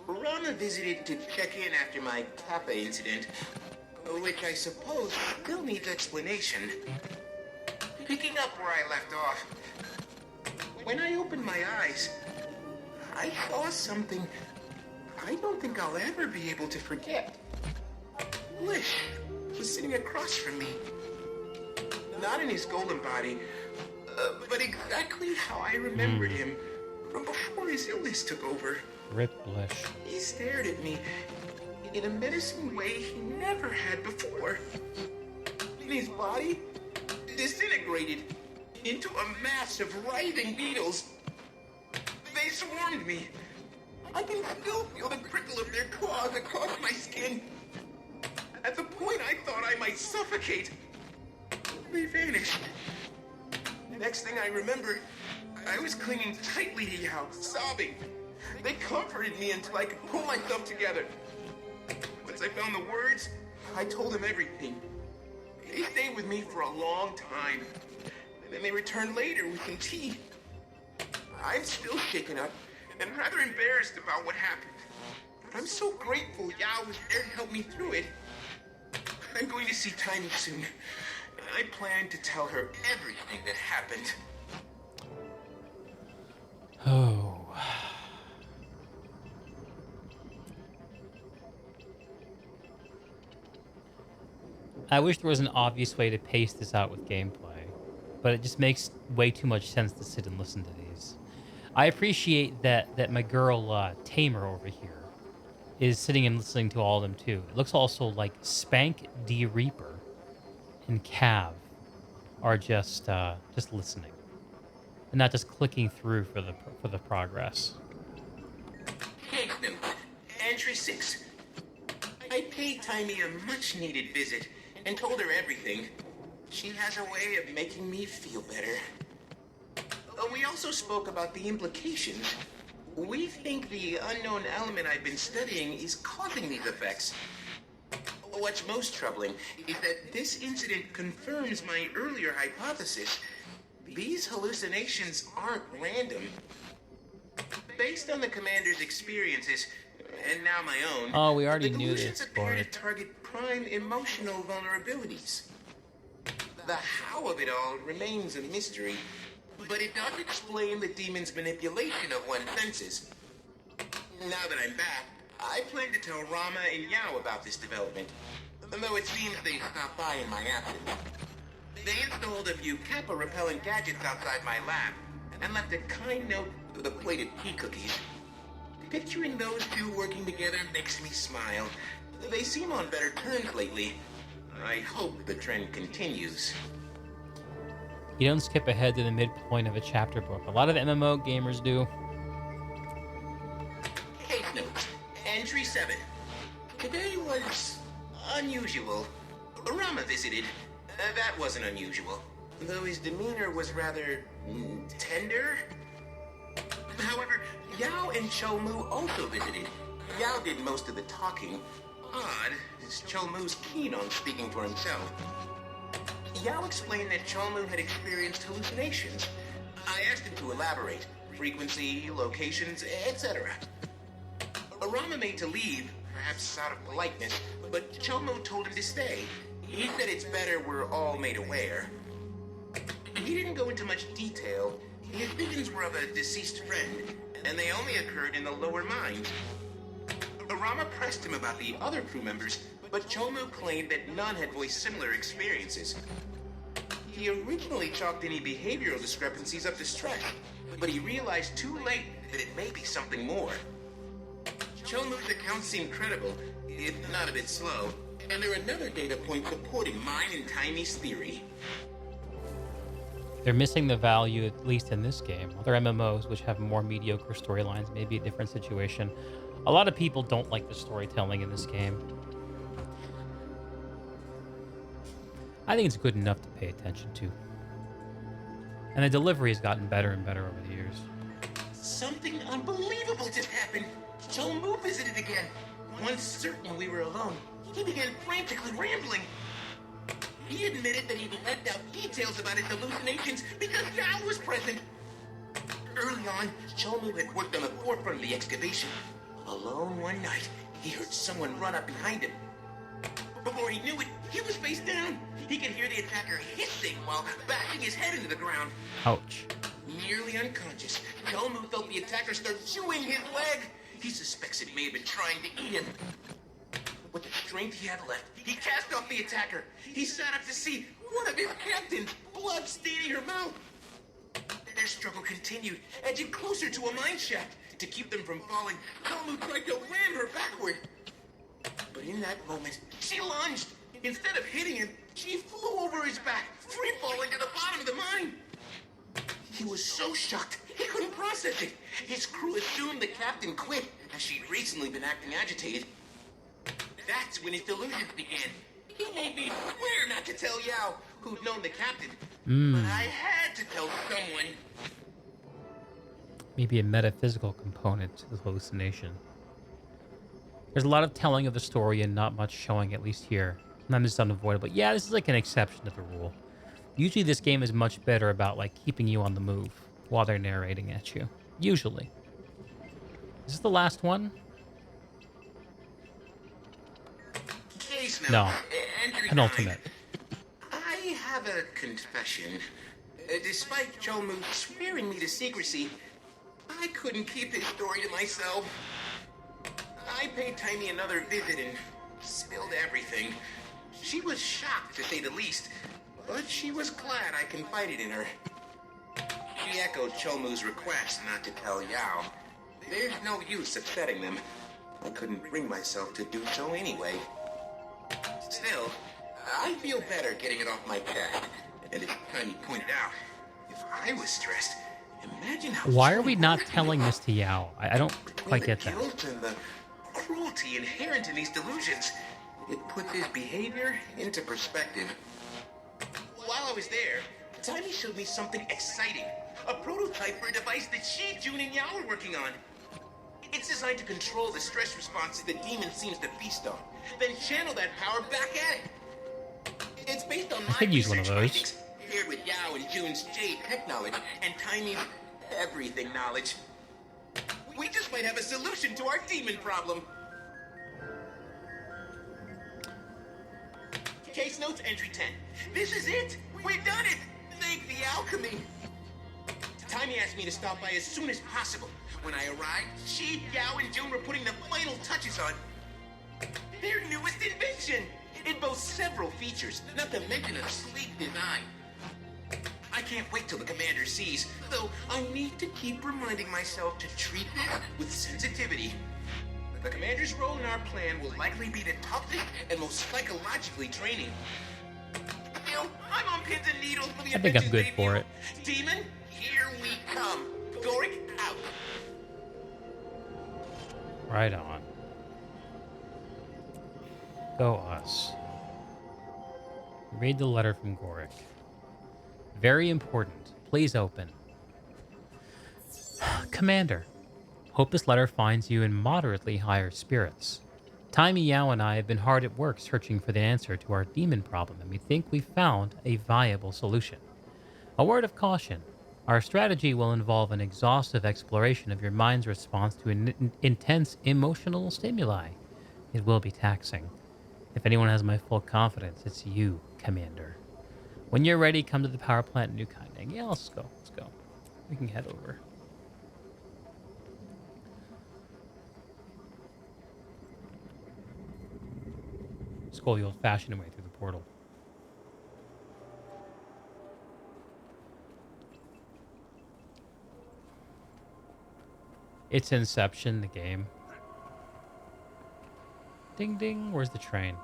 Rana visited to check in after my Kappa incident, which I suppose still needs explanation. Picking up where I left off. When I opened my eyes, I saw something I don't think I'll ever be able to forget. Lish was sitting across from me. Not in his golden body, but exactly how I remembered him from before his illness took over. Rip Blish. He stared at me in a menacing way he never had before. And his body disintegrated into a mass of writhing beetles. They swarmed me. I can still feel the prickle of their claws across my skin. At the point I thought I might suffocate, they vanished. Next thing I remember, I was clinging tightly to Yao, sobbing. They comforted me until I could pull myself together. Once I found the words, I told them everything. They stayed with me for a long time. Then they returned later with some tea. I'm still shaken up and rather embarrassed about what happened. But I'm so grateful Yao was there to help me through it. I'm going to see Tiny soon. And I plan to tell her everything that happened. Oh. I wish there was an obvious way to pace this out with gameplay, but it just makes way too much sense to sit and listen to these. I appreciate that my girl Tamer over here is sitting and listening to all of them too. It looks also like Spank D Reaper and Cav are just listening and not just clicking through for the progress. Take note. Entry 6. I paid Tiny a much-needed visit and told her everything. She has a way of making me feel better. We also spoke about the implications. We think the unknown element I've been studying is causing these effects. What's most troubling is that this incident confirms my earlier hypothesis. These hallucinations aren't random. Based on the commander's experiences, and now my own, Oh, we already the knew delusions this, appear to Gork. target prime emotional vulnerabilities. The how of it all remains a mystery, but it does explain the demon's manipulation of one's senses. Now that I'm back, I plan to tell Rama and Yao about this development, though it seems they stopped by in my absence. They installed a few Kappa-repellent gadgets outside my lab, and left a kind note with a plate of tea cookies. Picturing those two working together makes me smile. They seem on better terms lately. I hope the trend continues. You don't skip ahead to the midpoint of a chapter book. A lot of MMO gamers do. Case notes. Entry 7. Today was unusual. Rama visited. That wasn't unusual, though his demeanor was rather tender. However, Yao and Cholmu also visited. Yao did most of the talking. Odd, as Cholmu's keen on speaking for himself. Yao explained that Cholmu had experienced hallucinations. I asked him to elaborate. Frequency, locations, etc. Rama made to leave, perhaps out of politeness, but Cholmu told him to stay. He said it's better we're all made aware. He didn't go into much detail. His visions were of a deceased friend, and they only occurred in the lower mind. Rama pressed him about the other crew members, but Cholmu claimed that none had voiced similar experiences. He originally chalked any behavioral discrepancies up to stress, but he realized too late that it may be something more. Chelmu's account seemed credible, if not a bit slow, and there are another data point supporting mine and Timey's theory. They're missing the value, at least in this game. Other MMOs, which have more mediocre storylines, may be a different situation. A lot of people don't like the storytelling in this game. I think it's good enough to pay attention to. And the delivery has gotten better and better over the years. Something unbelievable just happened. Chelmu visited again. Once certain we were alone, he began frantically rambling. He admitted that he left out details about his hallucinations because Yao was present. Early on, Chelmu had worked on the forefront of the excavation. Alone one night, he heard someone run up behind him. Before he knew it, he was face down. He could hear the attacker hissing while bashing his head into the ground. Ouch. Nearly unconscious, Chelmu felt the attacker start chewing his leg. He suspects it may have been trying to eat him. With the strength he had left, he cast off the attacker. He sat up to see one of his captains, blood staining her mouth. Their struggle continued, edging closer to a mine shaft. To keep them from falling, Chelmu tried to ram her backward. But in that moment, she lunged. Instead of hitting him, she flew over his back, free-falling to the bottom of the mine. He was so shocked, he couldn't process it. His crew assumed the captain quit, as she'd recently been acting agitated. That's when his delusions began. He made me swear not to tell Yao, who'd known the captain. But I had to tell someone. Maybe a metaphysical component to the hallucination. There's a lot of telling of the story and not much showing, at least here. Sometimes it's unavoidable. Yeah, this is like an exception to the rule. Usually this game is much better about like keeping you on the move while they're narrating at you. Usually. Is this the last one? Case No. number, entry Penultimate. 9. I have a confession. Despite Chelmu swearing me to secrecy, I couldn't keep his story to myself. I paid Timey another visit and spilled everything. She was shocked, to say the least, but she was glad I confided in her. She echoed Chelmu's request not to tell Yao. There's no use upsetting them. I couldn't bring myself to do so anyway. Still, I feel better getting it off my chest. And as Timey pointed out, if I was stressed, imagine how... Why are we not telling this to Yao? I don't quite get that. The guilt and the cruelty inherent in these delusions. It puts his behavior into perspective. While I was there, Timey showed me something exciting. A prototype for a device that she, June, and Yao are working on. It's designed to control the stress responses the demon seems to feast on, then channel that power back at it. It's based on my could use one of research those. findings, paired with Yao and June's Jade tech knowledge and Timey's everything knowledge. We just might have a solution to our demon problem. Case notes entry 10. This is it! We've done it! Thank the alchemy! Timey asked me to stop by as soon as possible. When I arrived, she, Yao, and June were putting the final touches on their newest invention. It boasts several features, not to mention a sleek design. I can't wait till the commander sees, though I need to keep reminding myself to treat this with sensitivity. The commander's role in our plan will likely be the toughest and most psychologically draining. Still, I'm on pins and needles for the I think I'm adventure's good debut. for it. Demon, here we come. Gorik out. Right on. Go us. Read the letter from Gorik. Very important. Please open. Commander, hope this letter finds you in moderately higher spirits. Timey, Yao, and I have been hard at work searching for the answer to our demon problem, and we think we've found a viable solution. A word of caution. Our strategy will involve an exhaustive exploration of your mind's response to intense emotional stimuli. It will be taxing. If anyone has my full confidence, it's you, Commander. When you're ready, come to the power plant in New Kaining. Yeah, let's go. Let's go. We can head over. Let's go the old-fashioned way through the portal. It's Inception, the game. Ding ding, where's the train?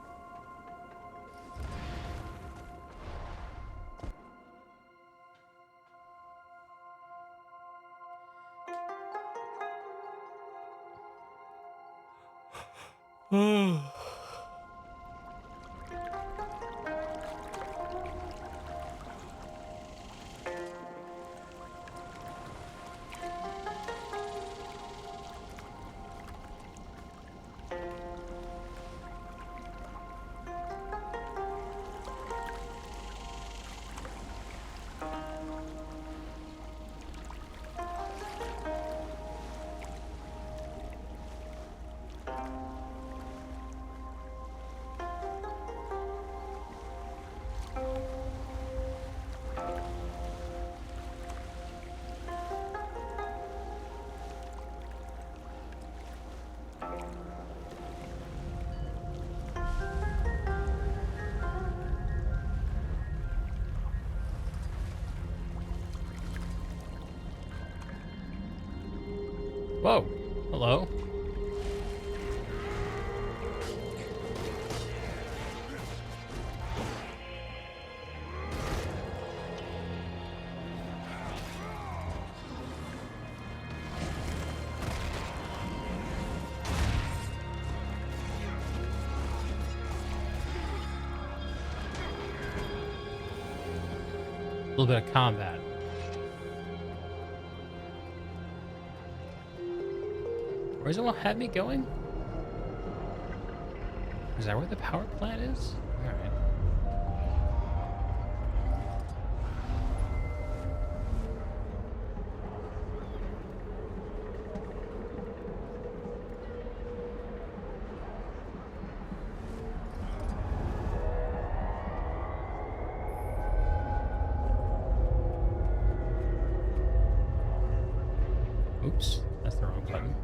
Whoa, hello. A little bit of combat. Where's it have me going? Is that where the power plant is? Alright. Oops, that's the wrong button.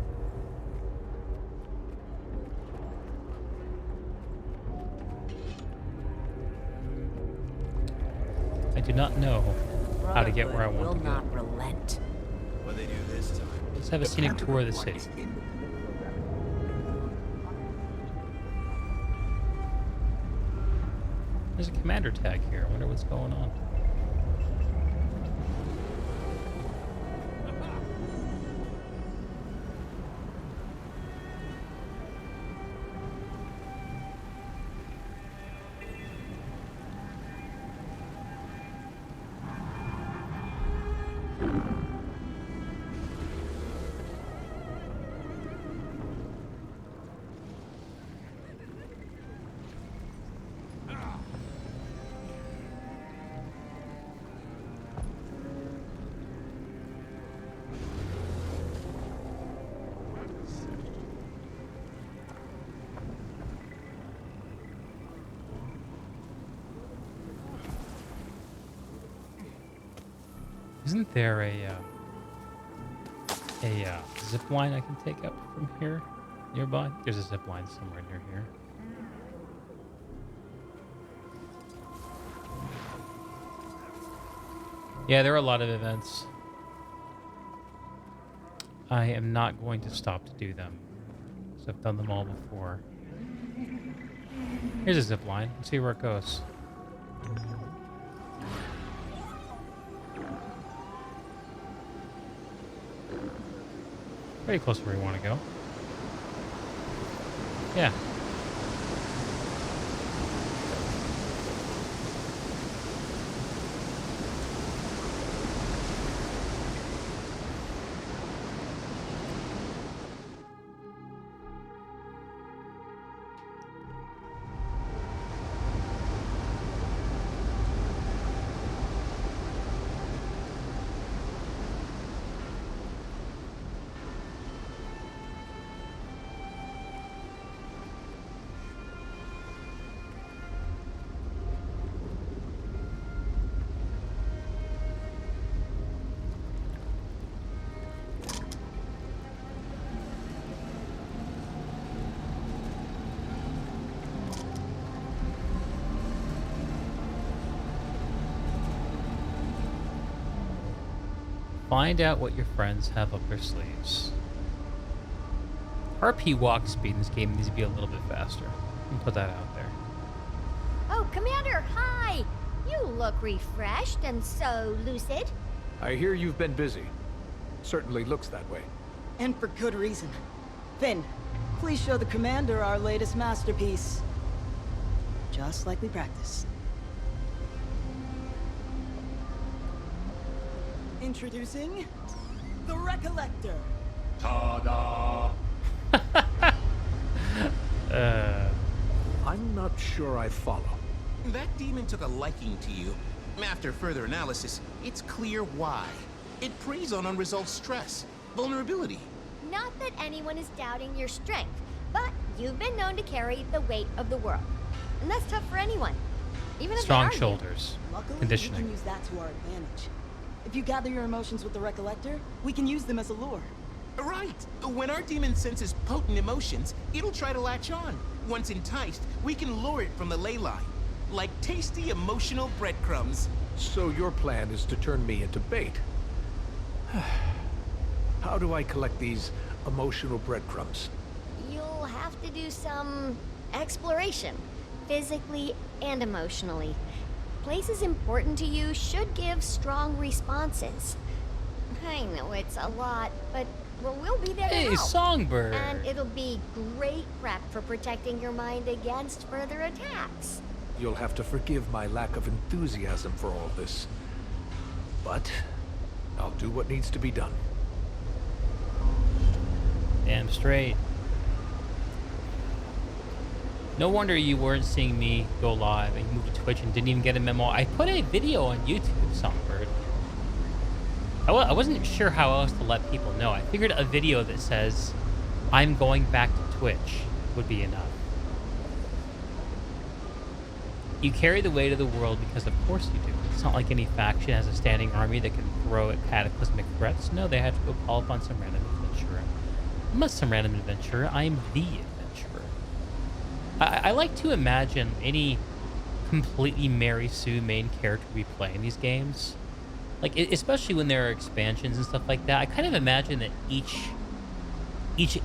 I do not know how to get where I want to go. Will not relent. What they do this time? Let's have a scenic tour of the city. There's a commander tag here. I wonder what's going on. Isn't there a zip line I can take up from here nearby? There's a zip line somewhere near here. Yeah, there are a lot of events. I am not going to stop to do them, because I've done them all before. Here's a zip line. Let's see where it goes. Pretty close to where you want to go. Yeah. Find out what your friends have up their sleeves. RP walk speed in this game needs to be a little bit faster. Let me put that out there. Oh, Commander, hi! You look refreshed and so lucid. I hear you've been busy. Certainly looks that way. And for good reason. Finn, please show the Commander our latest masterpiece. Just like we practiced. Introducing... the Recollector. I'm not sure I follow. That demon took a liking to you. After further analysis, it's clear why. It preys on unresolved stress, vulnerability. Not that anyone is doubting your strength, but you've been known to carry the weight of the world. And that's tough for anyone. Even if Strong they are shoulders. Luckily, Conditioning. we can use that to our advantage. If you gather your emotions with the Recollector, we can use them as a lure. Right. When our demon senses potent emotions, it'll try to latch on. Once enticed, we can lure it from the ley line. Like tasty emotional breadcrumbs. So your plan is to turn me into bait. How do I collect these emotional breadcrumbs? You'll have to do some exploration, physically and emotionally. Places important to you should give strong responses. I know it's a lot, but we'll be there to Hey, help. Songbird. And it'll be great prep for protecting your mind against further attacks. You'll have to forgive my lack of enthusiasm for all this. But I'll do what needs to be done. Damn straight. No wonder you weren't seeing me go live and move to Twitch and didn't even get a memo. I put a video on YouTube, Songbird. I wasn't sure how else to let people know. I figured a video that says, I'm going back to Twitch would be enough. You carry the weight of the world because of course you do. It's not like any faction has a standing army that can throw at cataclysmic threats. No, they have to go call upon some random adventurer. I'm not some random adventurer. I am the adventurer. I like to imagine any completely Mary Sue main character we play in these games. Like, especially when there are expansions and stuff like that. I kind of imagine that each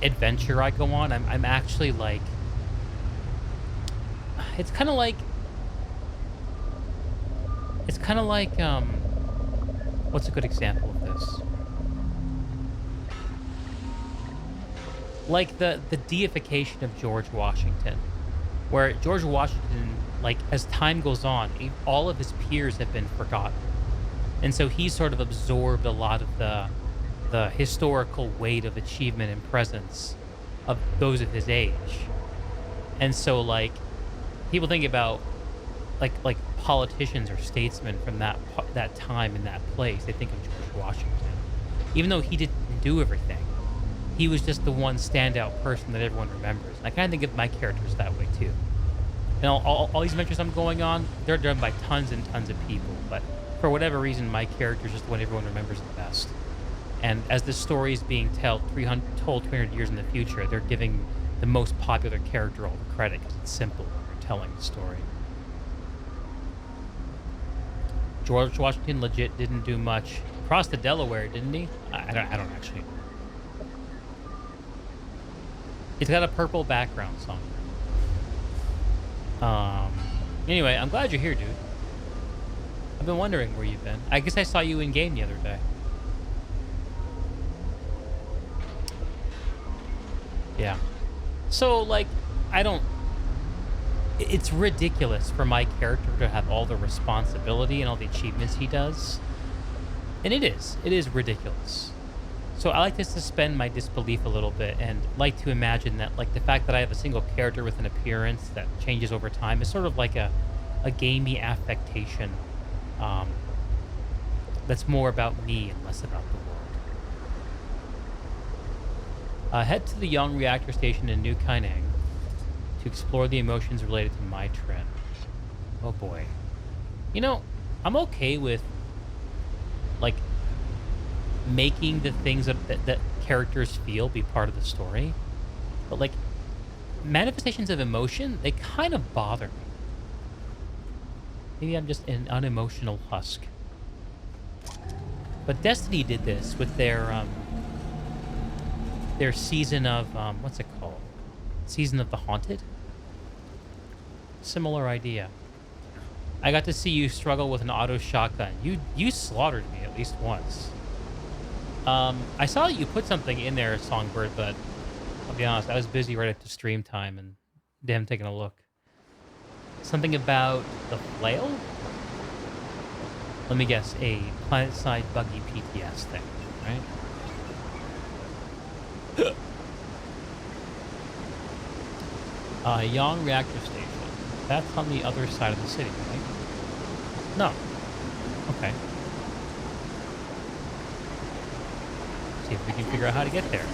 adventure I go on, I'm actually like... It's kind of like... what's a good example of this? Like the deification of George Washington, where George Washington, like, as time goes on, all of his peers have been forgotten. And so he sort of absorbed a lot of the historical weight of achievement and presence of those of his age. And so, like, people think about like politicians or statesmen from that time in that place. They think of George Washington, even though he didn't do everything. He was just the one standout person that everyone remembers. And I kind of think of my characters that way too. And all these adventures I'm going on, they're done by tons and tons of people, but for whatever reason, my character is just the one everyone remembers the best. And as the story is being told 300 years in the future, they're giving the most popular character all the credit because it's simple when you're telling the story. George Washington legit didn't do much. Crossed the Delaware, didn't he? I don't actually know. It's got a purple background song. Anyway, I'm glad you're here, dude. I've been wondering where you've been. I guess I saw you in game the other day. Yeah. So, like, it's ridiculous for my character to have all the responsibility and all the achievements he does. And it is ridiculous. So I like to suspend my disbelief a little bit and like to imagine that, like, the fact that I have a single character with an appearance that changes over time is sort of like a gamey affectation that's more about me and less about the world. Head to the Young Reactor Station in New Kaineng to explore the emotions related to my trend. Oh boy. You know, I'm okay with, like, making the things that characters feel be part of the story. But, like, manifestations of emotion, they kind of bother me. Maybe I'm just an unemotional husk. But Destiny did this with their their season of what's it called? Season of the Haunted. Similar idea. I got to see you struggle with an auto shotgun. You slaughtered me at least once. I saw you put something in there, Songbird, but I'll be honest, I was busy right after stream time and damn taking a look. Something about the flail? Let me guess, a planet-side buggy PTS thing, right? Yang Reactor Station. That's on the other side of the city, right? No. Okay. See if we can figure out how to get there.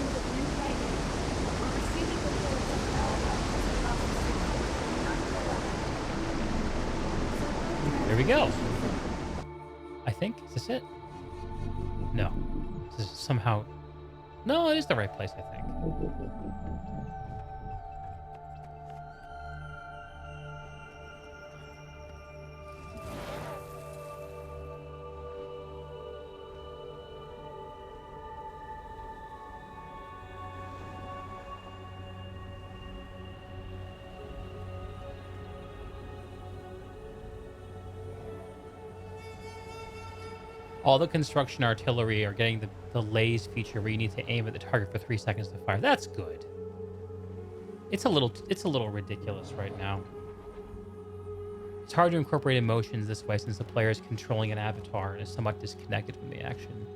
There we go. I think. Is this it? No. This is somehow... No, it is the right place, I think. All the construction artillery are getting the laze feature where you need to aim at the target for 3 seconds to fire. That's good. It's a little ridiculous right now. It's hard to incorporate emotions this way since the player is controlling an avatar and is somewhat disconnected from the action.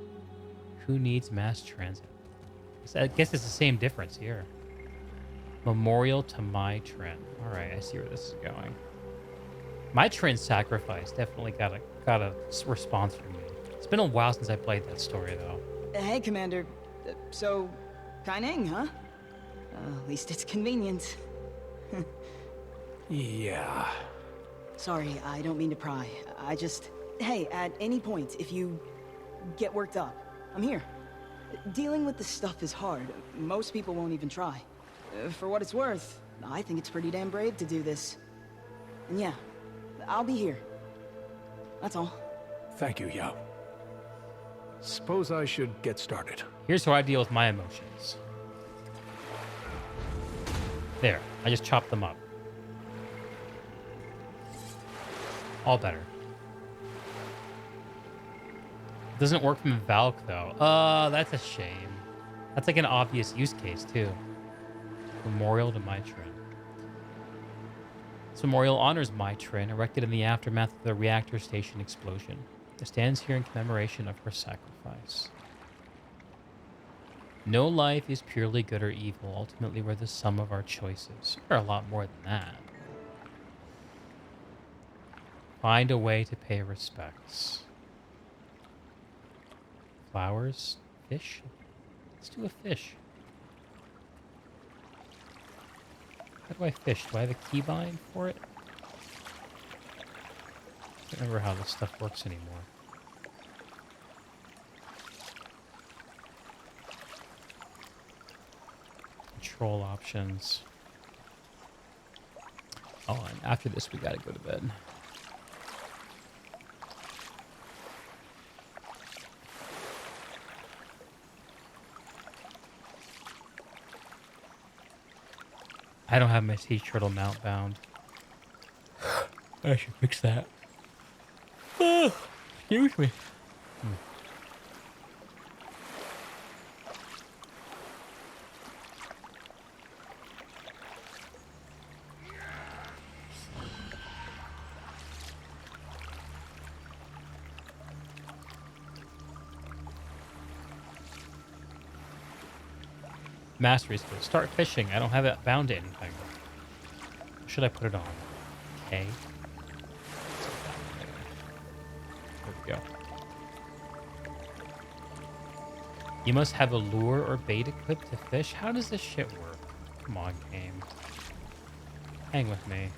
Who needs mass transit? I guess it's the same difference here. Memorial to My Trin. All right, I see where this is going. My Trin sacrifice definitely got a response from me. It's been a while since I played that story, though. Hey, Commander. So, Kaining, huh? At least it's convenient. Yeah. Sorry, I don't mean to pry. I just... Hey, at any point, if you get worked up, I'm here. Dealing with this stuff is hard. Most people won't even try. For what it's worth, I think it's pretty damn brave to do this. And yeah, I'll be here. That's all. Thank you, Yao. Suppose I should get started. Here's how I deal with my emotions. There, I just chopped them up. All better. Doesn't work from Valk, though. That's a shame. That's like an obvious use case, too. Memorial to My Trin. This memorial honors My Trin, erected in the aftermath of the reactor station explosion. It stands here in commemoration of her sacrifice. No life is purely good or evil. Ultimately, we're the sum of our choices. We're a lot more than that. Find a way to pay respects. Flowers? Fish? Let's do a fish. How do I fish? Do I have a keybind for it? I can't remember how this stuff works anymore. Control options. Oh, and after this, we gotta go to bed. I don't have my sea turtle mount bound. I should fix that. Oh, excuse me. Mastery skill. Start fishing. I don't have it bound to anything. Should I put it on? Okay. There we go. You must have a lure or bait equipped to fish. How does this shit work? Come on, game. Hang with me.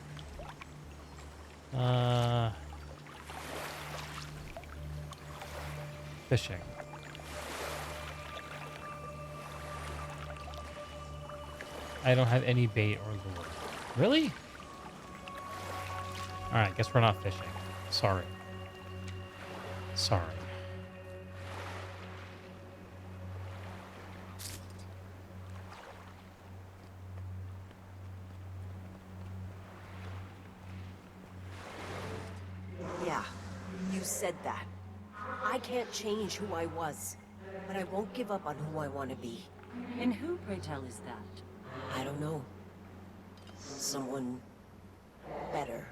Fishing. I don't have any bait or lure. Really? Alright, guess we're not fishing. Sorry. Sorry. you said that. I can't change who I was, but I won't give up on who I want to be. And who, pray tell, is that? I don't know. Someone better.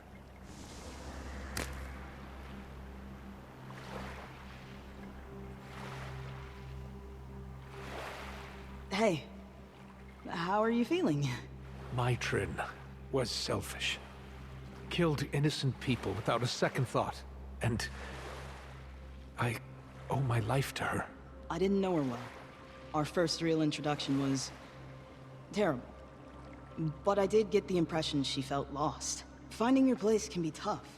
Hey, how are you feeling? Maitrin was selfish. Killed innocent people without a second thought. And I owe my life to her. I didn't know her well. Our first real introduction was terrible. But I did get the impression she felt lost. Finding your place can be tough.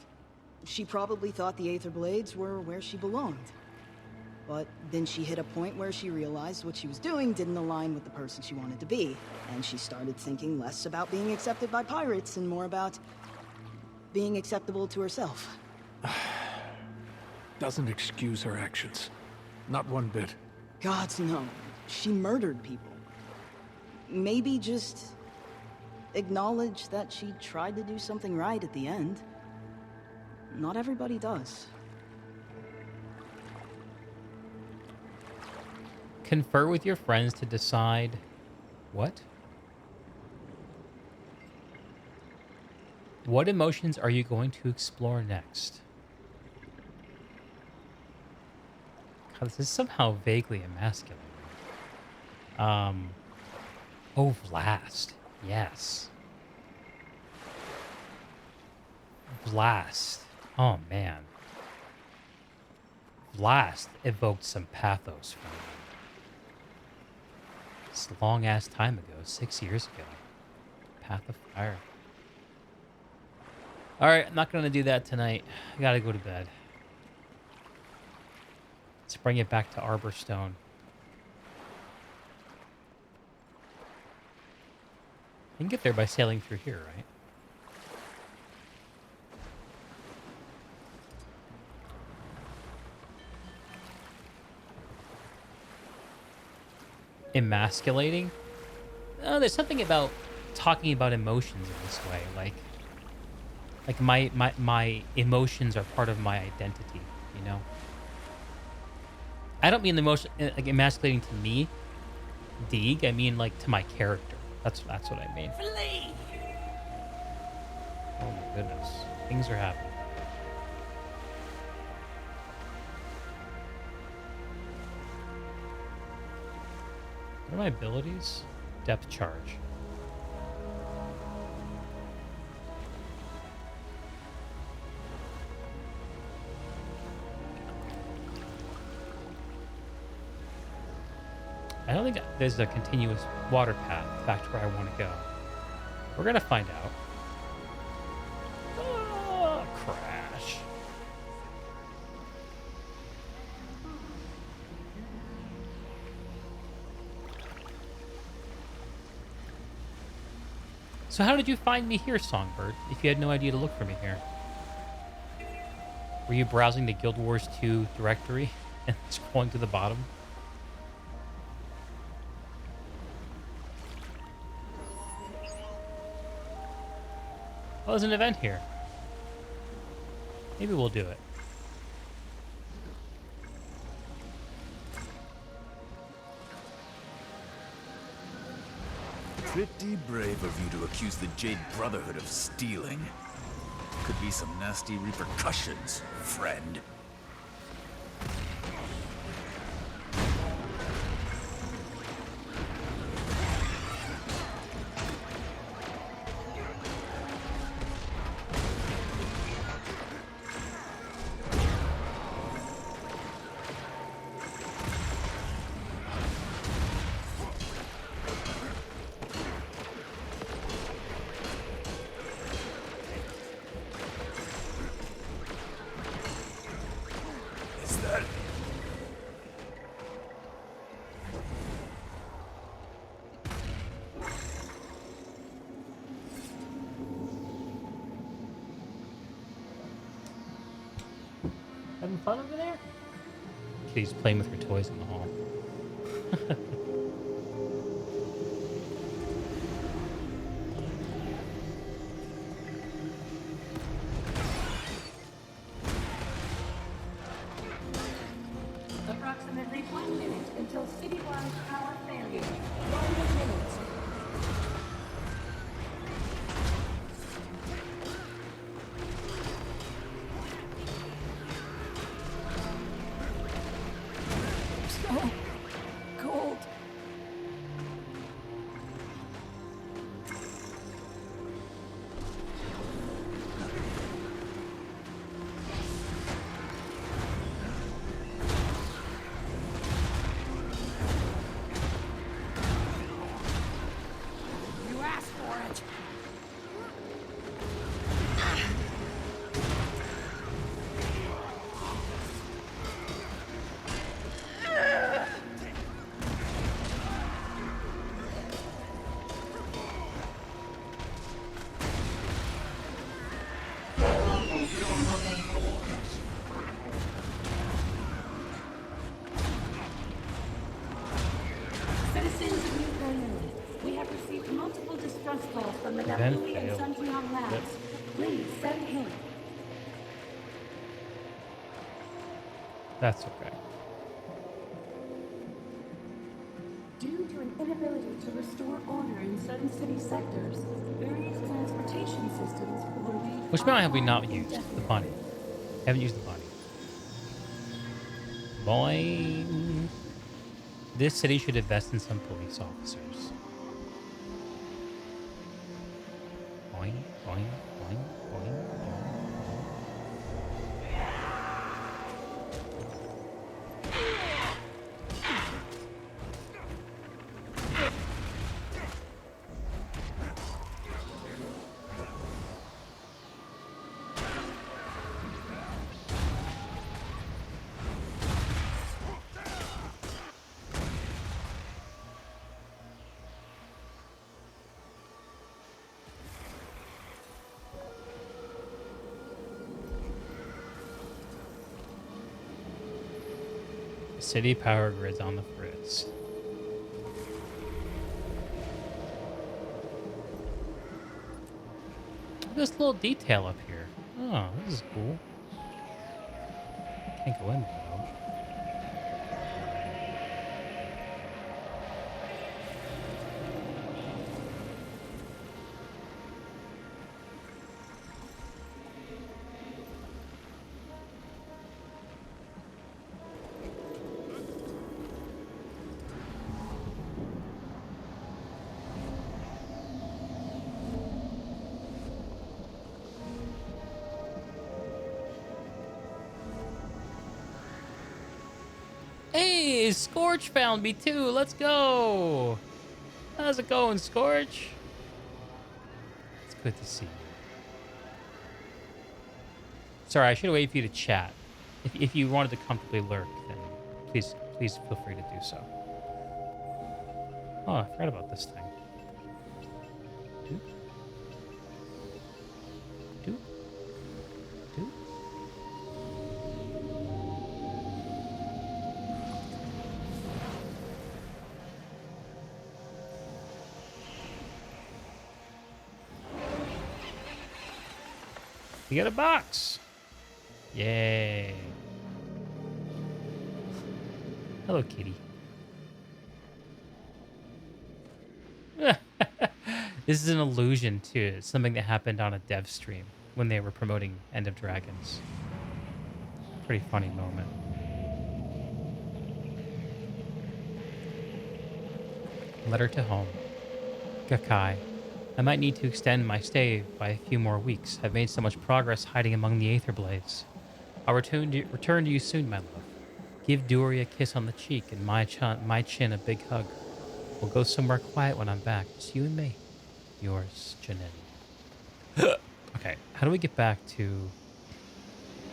She probably thought the Aether Blades were where she belonged. But then she hit a point where she realized what she was doing didn't align with the person she wanted to be. And she started thinking less about being accepted by pirates and more about being acceptable to herself. Doesn't excuse her actions. Not one bit. Gods no. She murdered people. Maybe just acknowledge that she tried to do something right at the end. Not everybody does. Confer with your friends to decide what? What emotions are you going to explore next? God, this is somehow vaguely emasculating. Oh, Vlast. Yes. Vlast. Oh, man. Vlast evoked some pathos from me. It's a long-ass time ago, 6 years ago. Path of Fire. Alright, I'm not going to do that tonight. I gotta go to bed. Let's bring it back to Arborstone. You can get there by sailing through here, right? Emasculating? Oh, there's something about talking about emotions in this way. Like my emotions are part of my identity, you know? I don't mean the emotion like emasculating to me, Deeg. I mean like to my character. That's what I mean. Flee! Oh my goodness. Things are happening. What are my abilities? Depth charge. I don't think there's a continuous water path back to where I want to go. We're gonna find out. Oh, crash. So how did you find me here, Songbird, if you had no idea to look for me here? Were you browsing the Guild Wars 2 directory and scrolling to the bottom? Oh, there's an event here. Maybe we'll do it. Pretty brave of you to accuse the Jade Brotherhood of stealing. Could be some nasty repercussions, friend. Having fun over there? Kitty's playing with her toys in the hall. until citywide power failure. 1 minute. So cold. You asked for it. Citizens of New Berlin, we have received multiple distress calls from the Then Napoli and failed. Suntian labs. Yep. Please send help. That's okay. Due to an inability to restore order in certain city sectors, various transportation systems will be. Which mount have we not used? The bunny. Haven't used the bunny. Boing. This city should invest in some police officers. Boing, boing, boing, boing, boing. City power grids on the fritz. Look at this little detail up here. Oh, this is cool. Can't go in there though. Hey, Scorch found me too. Let's go. How's it going, Scorch? It's good to see you. Sorry, I should have waited for you to chat. If you wanted to comfortably lurk, then please feel free to do so. Oh, I forgot about this thing. Doop. Doop. Doop. You got a box. Yay. Hello, kitty. This is an allusion to something that happened on a dev stream when they were promoting End of Dragons. Pretty funny moment. Letter to home. Gakai. I might need to extend my stay by a few more weeks. I've made so much progress hiding among the Aether Blades. I'll return to you soon, my love. Give Dory a kiss on the cheek and my chin a big hug. We'll go somewhere quiet when I'm back. Just you and me. Yours, Janetti. Okay, how do we get back to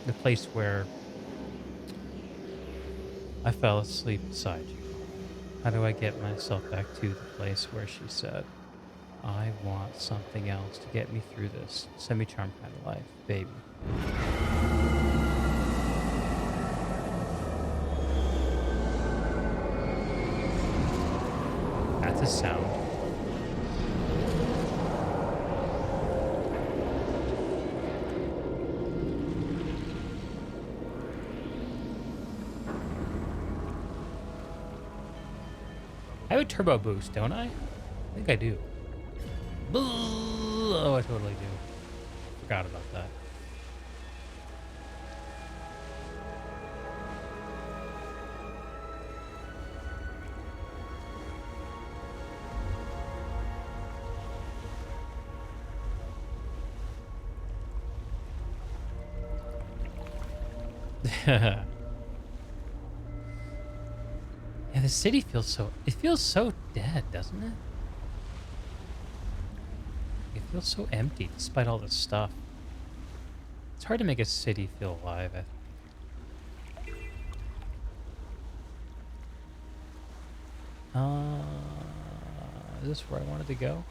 the place where I fell asleep beside you? How do I get myself back to the place where she said, I want something else to get me through this semi-charmed kind of life, baby. That's a sound. I have a turbo boost, don't I? I think I do. Oh, I totally do. Forgot about that. Yeah, the city feels so dead, doesn't it? It feels so empty despite all this stuff. It's hard to make a city feel alive, I think. Is this where I wanted to go?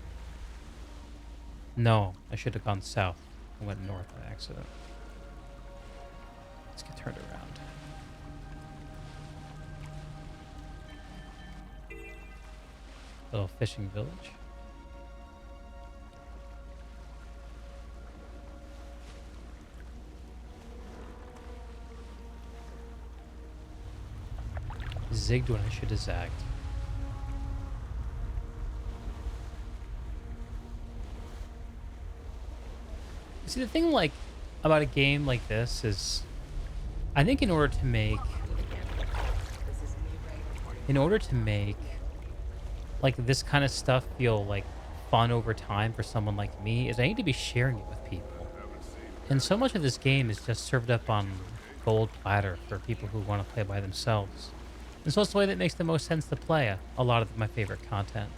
No, I should have gone south. I went north by accident. Let's get turned around. Little fishing village. Zigged when I should have zagged. See, the thing like about a game like this is, I think in order to make like this kind of stuff feel like fun over time for someone like me, is I need to be sharing it with people. And so much of this game is just served up on gold platter for people who want to play by themselves. And so it's the way that makes the most sense to play a lot of my favorite content.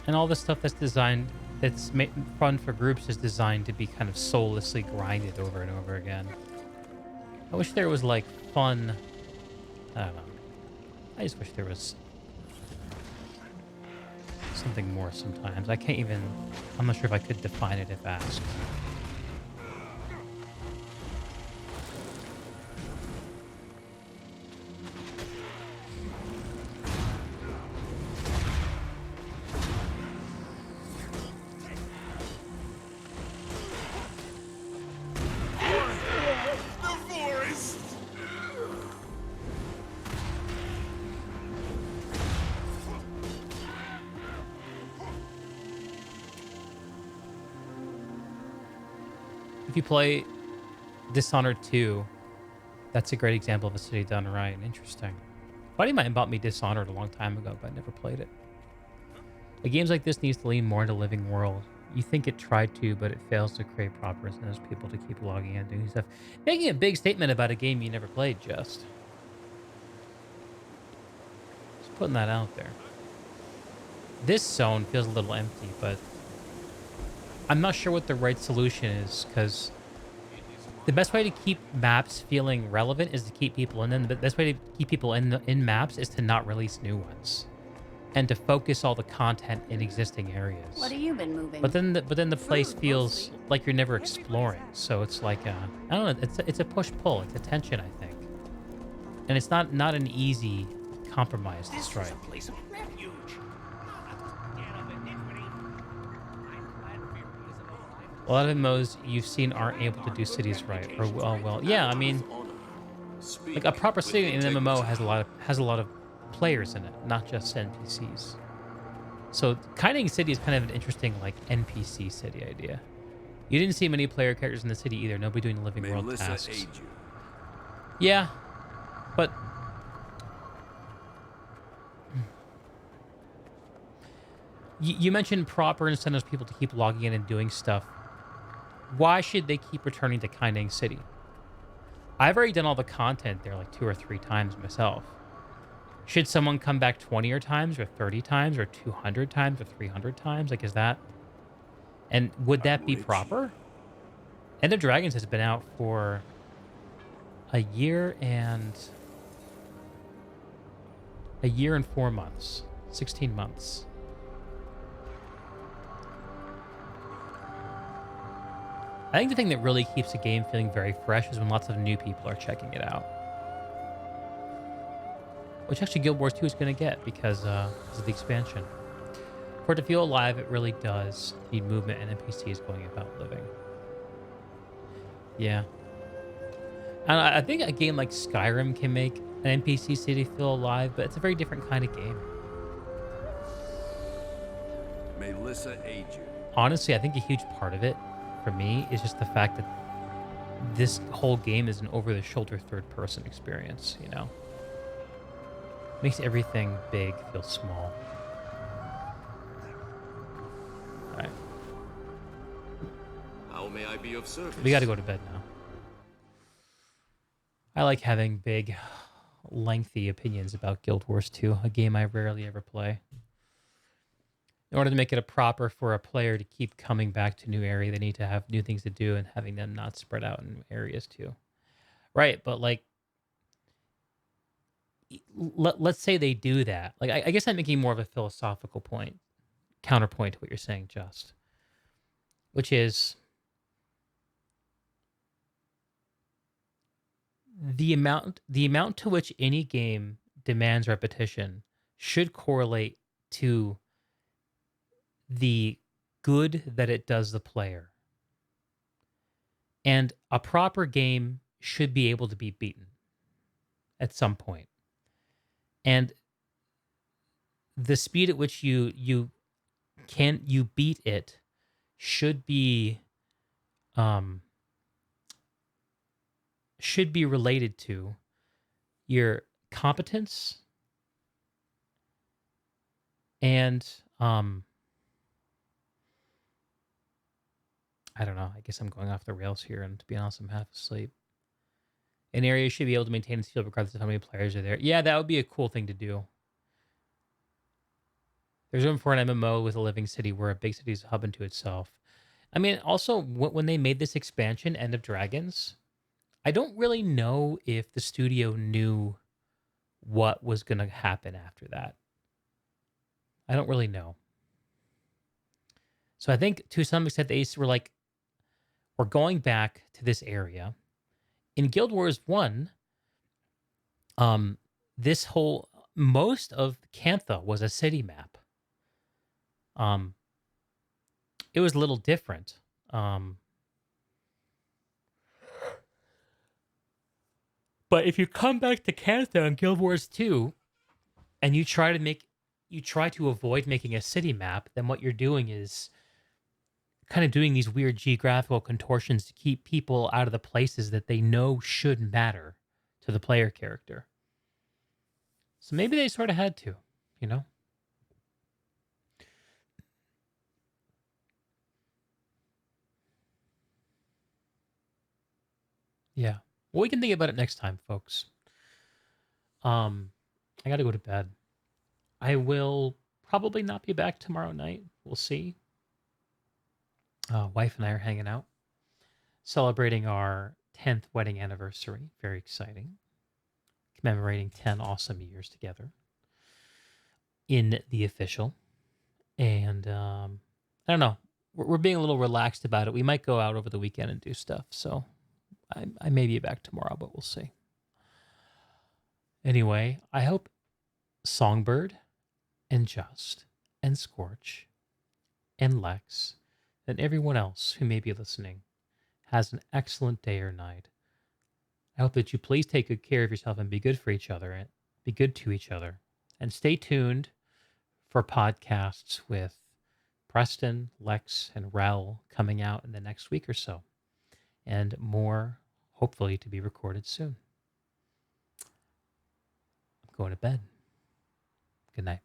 And all the stuff that's designed, that's fun for groups, is designed to be kind of soullessly grinded over and over again. I wish there was like fun, I don't know. I just wish there was something more sometimes. I can't even, I'm not sure if I could define it if asked. If you play Dishonored 2, that's a great example of a city done right. Interesting. A buddy of mine bought me Dishonored a long time ago, but I never played it. But games like this needs to lean more into living world. You think it tried to, but it fails to create proper incentives for people to keep logging in and doing stuff. Making a big statement about a game you never played, just putting that out there. This zone feels a little empty, but I'm not sure what the right solution is, because the best way to keep maps feeling relevant is to keep people in them. The best way to keep people in maps is to not release new ones, and to focus all the content in existing areas. What have you been moving? But then the place feels like you're never exploring. So it's like I don't know. It's a push-pull. It's a tension, I think, and it's not an easy compromise to strike. A lot of MMOs you've seen aren't able to do cities right, or well, yeah. I mean, like a proper city in an MMO has a lot of players in it, not just NPCs. So Kaining City is kind of an interesting like NPC city idea. You didn't see many player characters in the city either. Nobody doing living world tasks. Yeah, but you mentioned proper incentives for people to keep logging in and doing stuff. Why should they keep returning to Kaining City? I've already done all the content there like 2 or 3 times myself. Should someone come back 20 times or 30 times or 200 times or 300 times? Like, is that... And would that be proper? End of Dragons has been out for a year and 4 months. 16 months. I think the thing that really keeps a game feeling very fresh is when lots of new people are checking it out. Which actually Guild Wars 2 is going to get because of the expansion. For it to feel alive, it really does need movement and NPCs going about living. Yeah. And I think a game like Skyrim can make an NPC city feel alive, but it's a very different kind of game. May Lissa aid you. Honestly, I think a huge part of it for me is just the fact that this whole game is an over-the-shoulder third-person experience, you know? Makes everything big feel small. All right. How may I be of service? We got to go to bed now. I like having big, lengthy opinions about Guild Wars 2, a game I rarely ever play. In order to make it a proper for a player to keep coming back to new area, they need to have new things to do and having them not spread out in areas too. Right, but like, let's say they do that. Like, I guess I'm making more of a philosophical point, counterpoint to what you're saying, Just, which is the amount to which any game demands repetition should correlate to the good that it does the player. And a proper game should be able to be beaten at some point. And the speed at which you beat it should be related to your competence and I don't know. I guess I'm going off the rails here, and to be honest, I'm half asleep. An area should be able to maintain its field regardless of how many players are there. Yeah, that would be a cool thing to do. There's room for an MMO with a living city where a big city is a hub unto itself. I mean, also, when they made this expansion, End of Dragons, I don't really know if the studio knew what was going to happen after that. I don't really know. So I think to some extent they were like, we're going back to this area. In Guild Wars 1, most of Cantha was a city map. It was a little different. But if you come back to Cantha in Guild Wars 2 and you try to avoid making a city map, then what you're doing is kind of doing these weird geographical contortions to keep people out of the places that they know should matter to the player character. So maybe they sort of had to, you know? Yeah. Well, we can think about it next time, folks. I got to go to bed. I will probably not be back tomorrow night. We'll see. Wife and I are hanging out, celebrating our 10th wedding anniversary. Very exciting. Commemorating 10 awesome years together in the official. And I don't know. We're being a little relaxed about it. We might go out over the weekend and do stuff. So I may be back tomorrow, but we'll see. Anyway, I hope Songbird and Just and Scorch and Lex and everyone else who may be listening has an excellent day or night. I hope that you please take good care of yourself and be good for each other and be good to each other. And stay tuned for podcasts with Preston, Lex, and Rel coming out in the next week or so. And more, hopefully, to be recorded soon. I'm going to bed. Good night.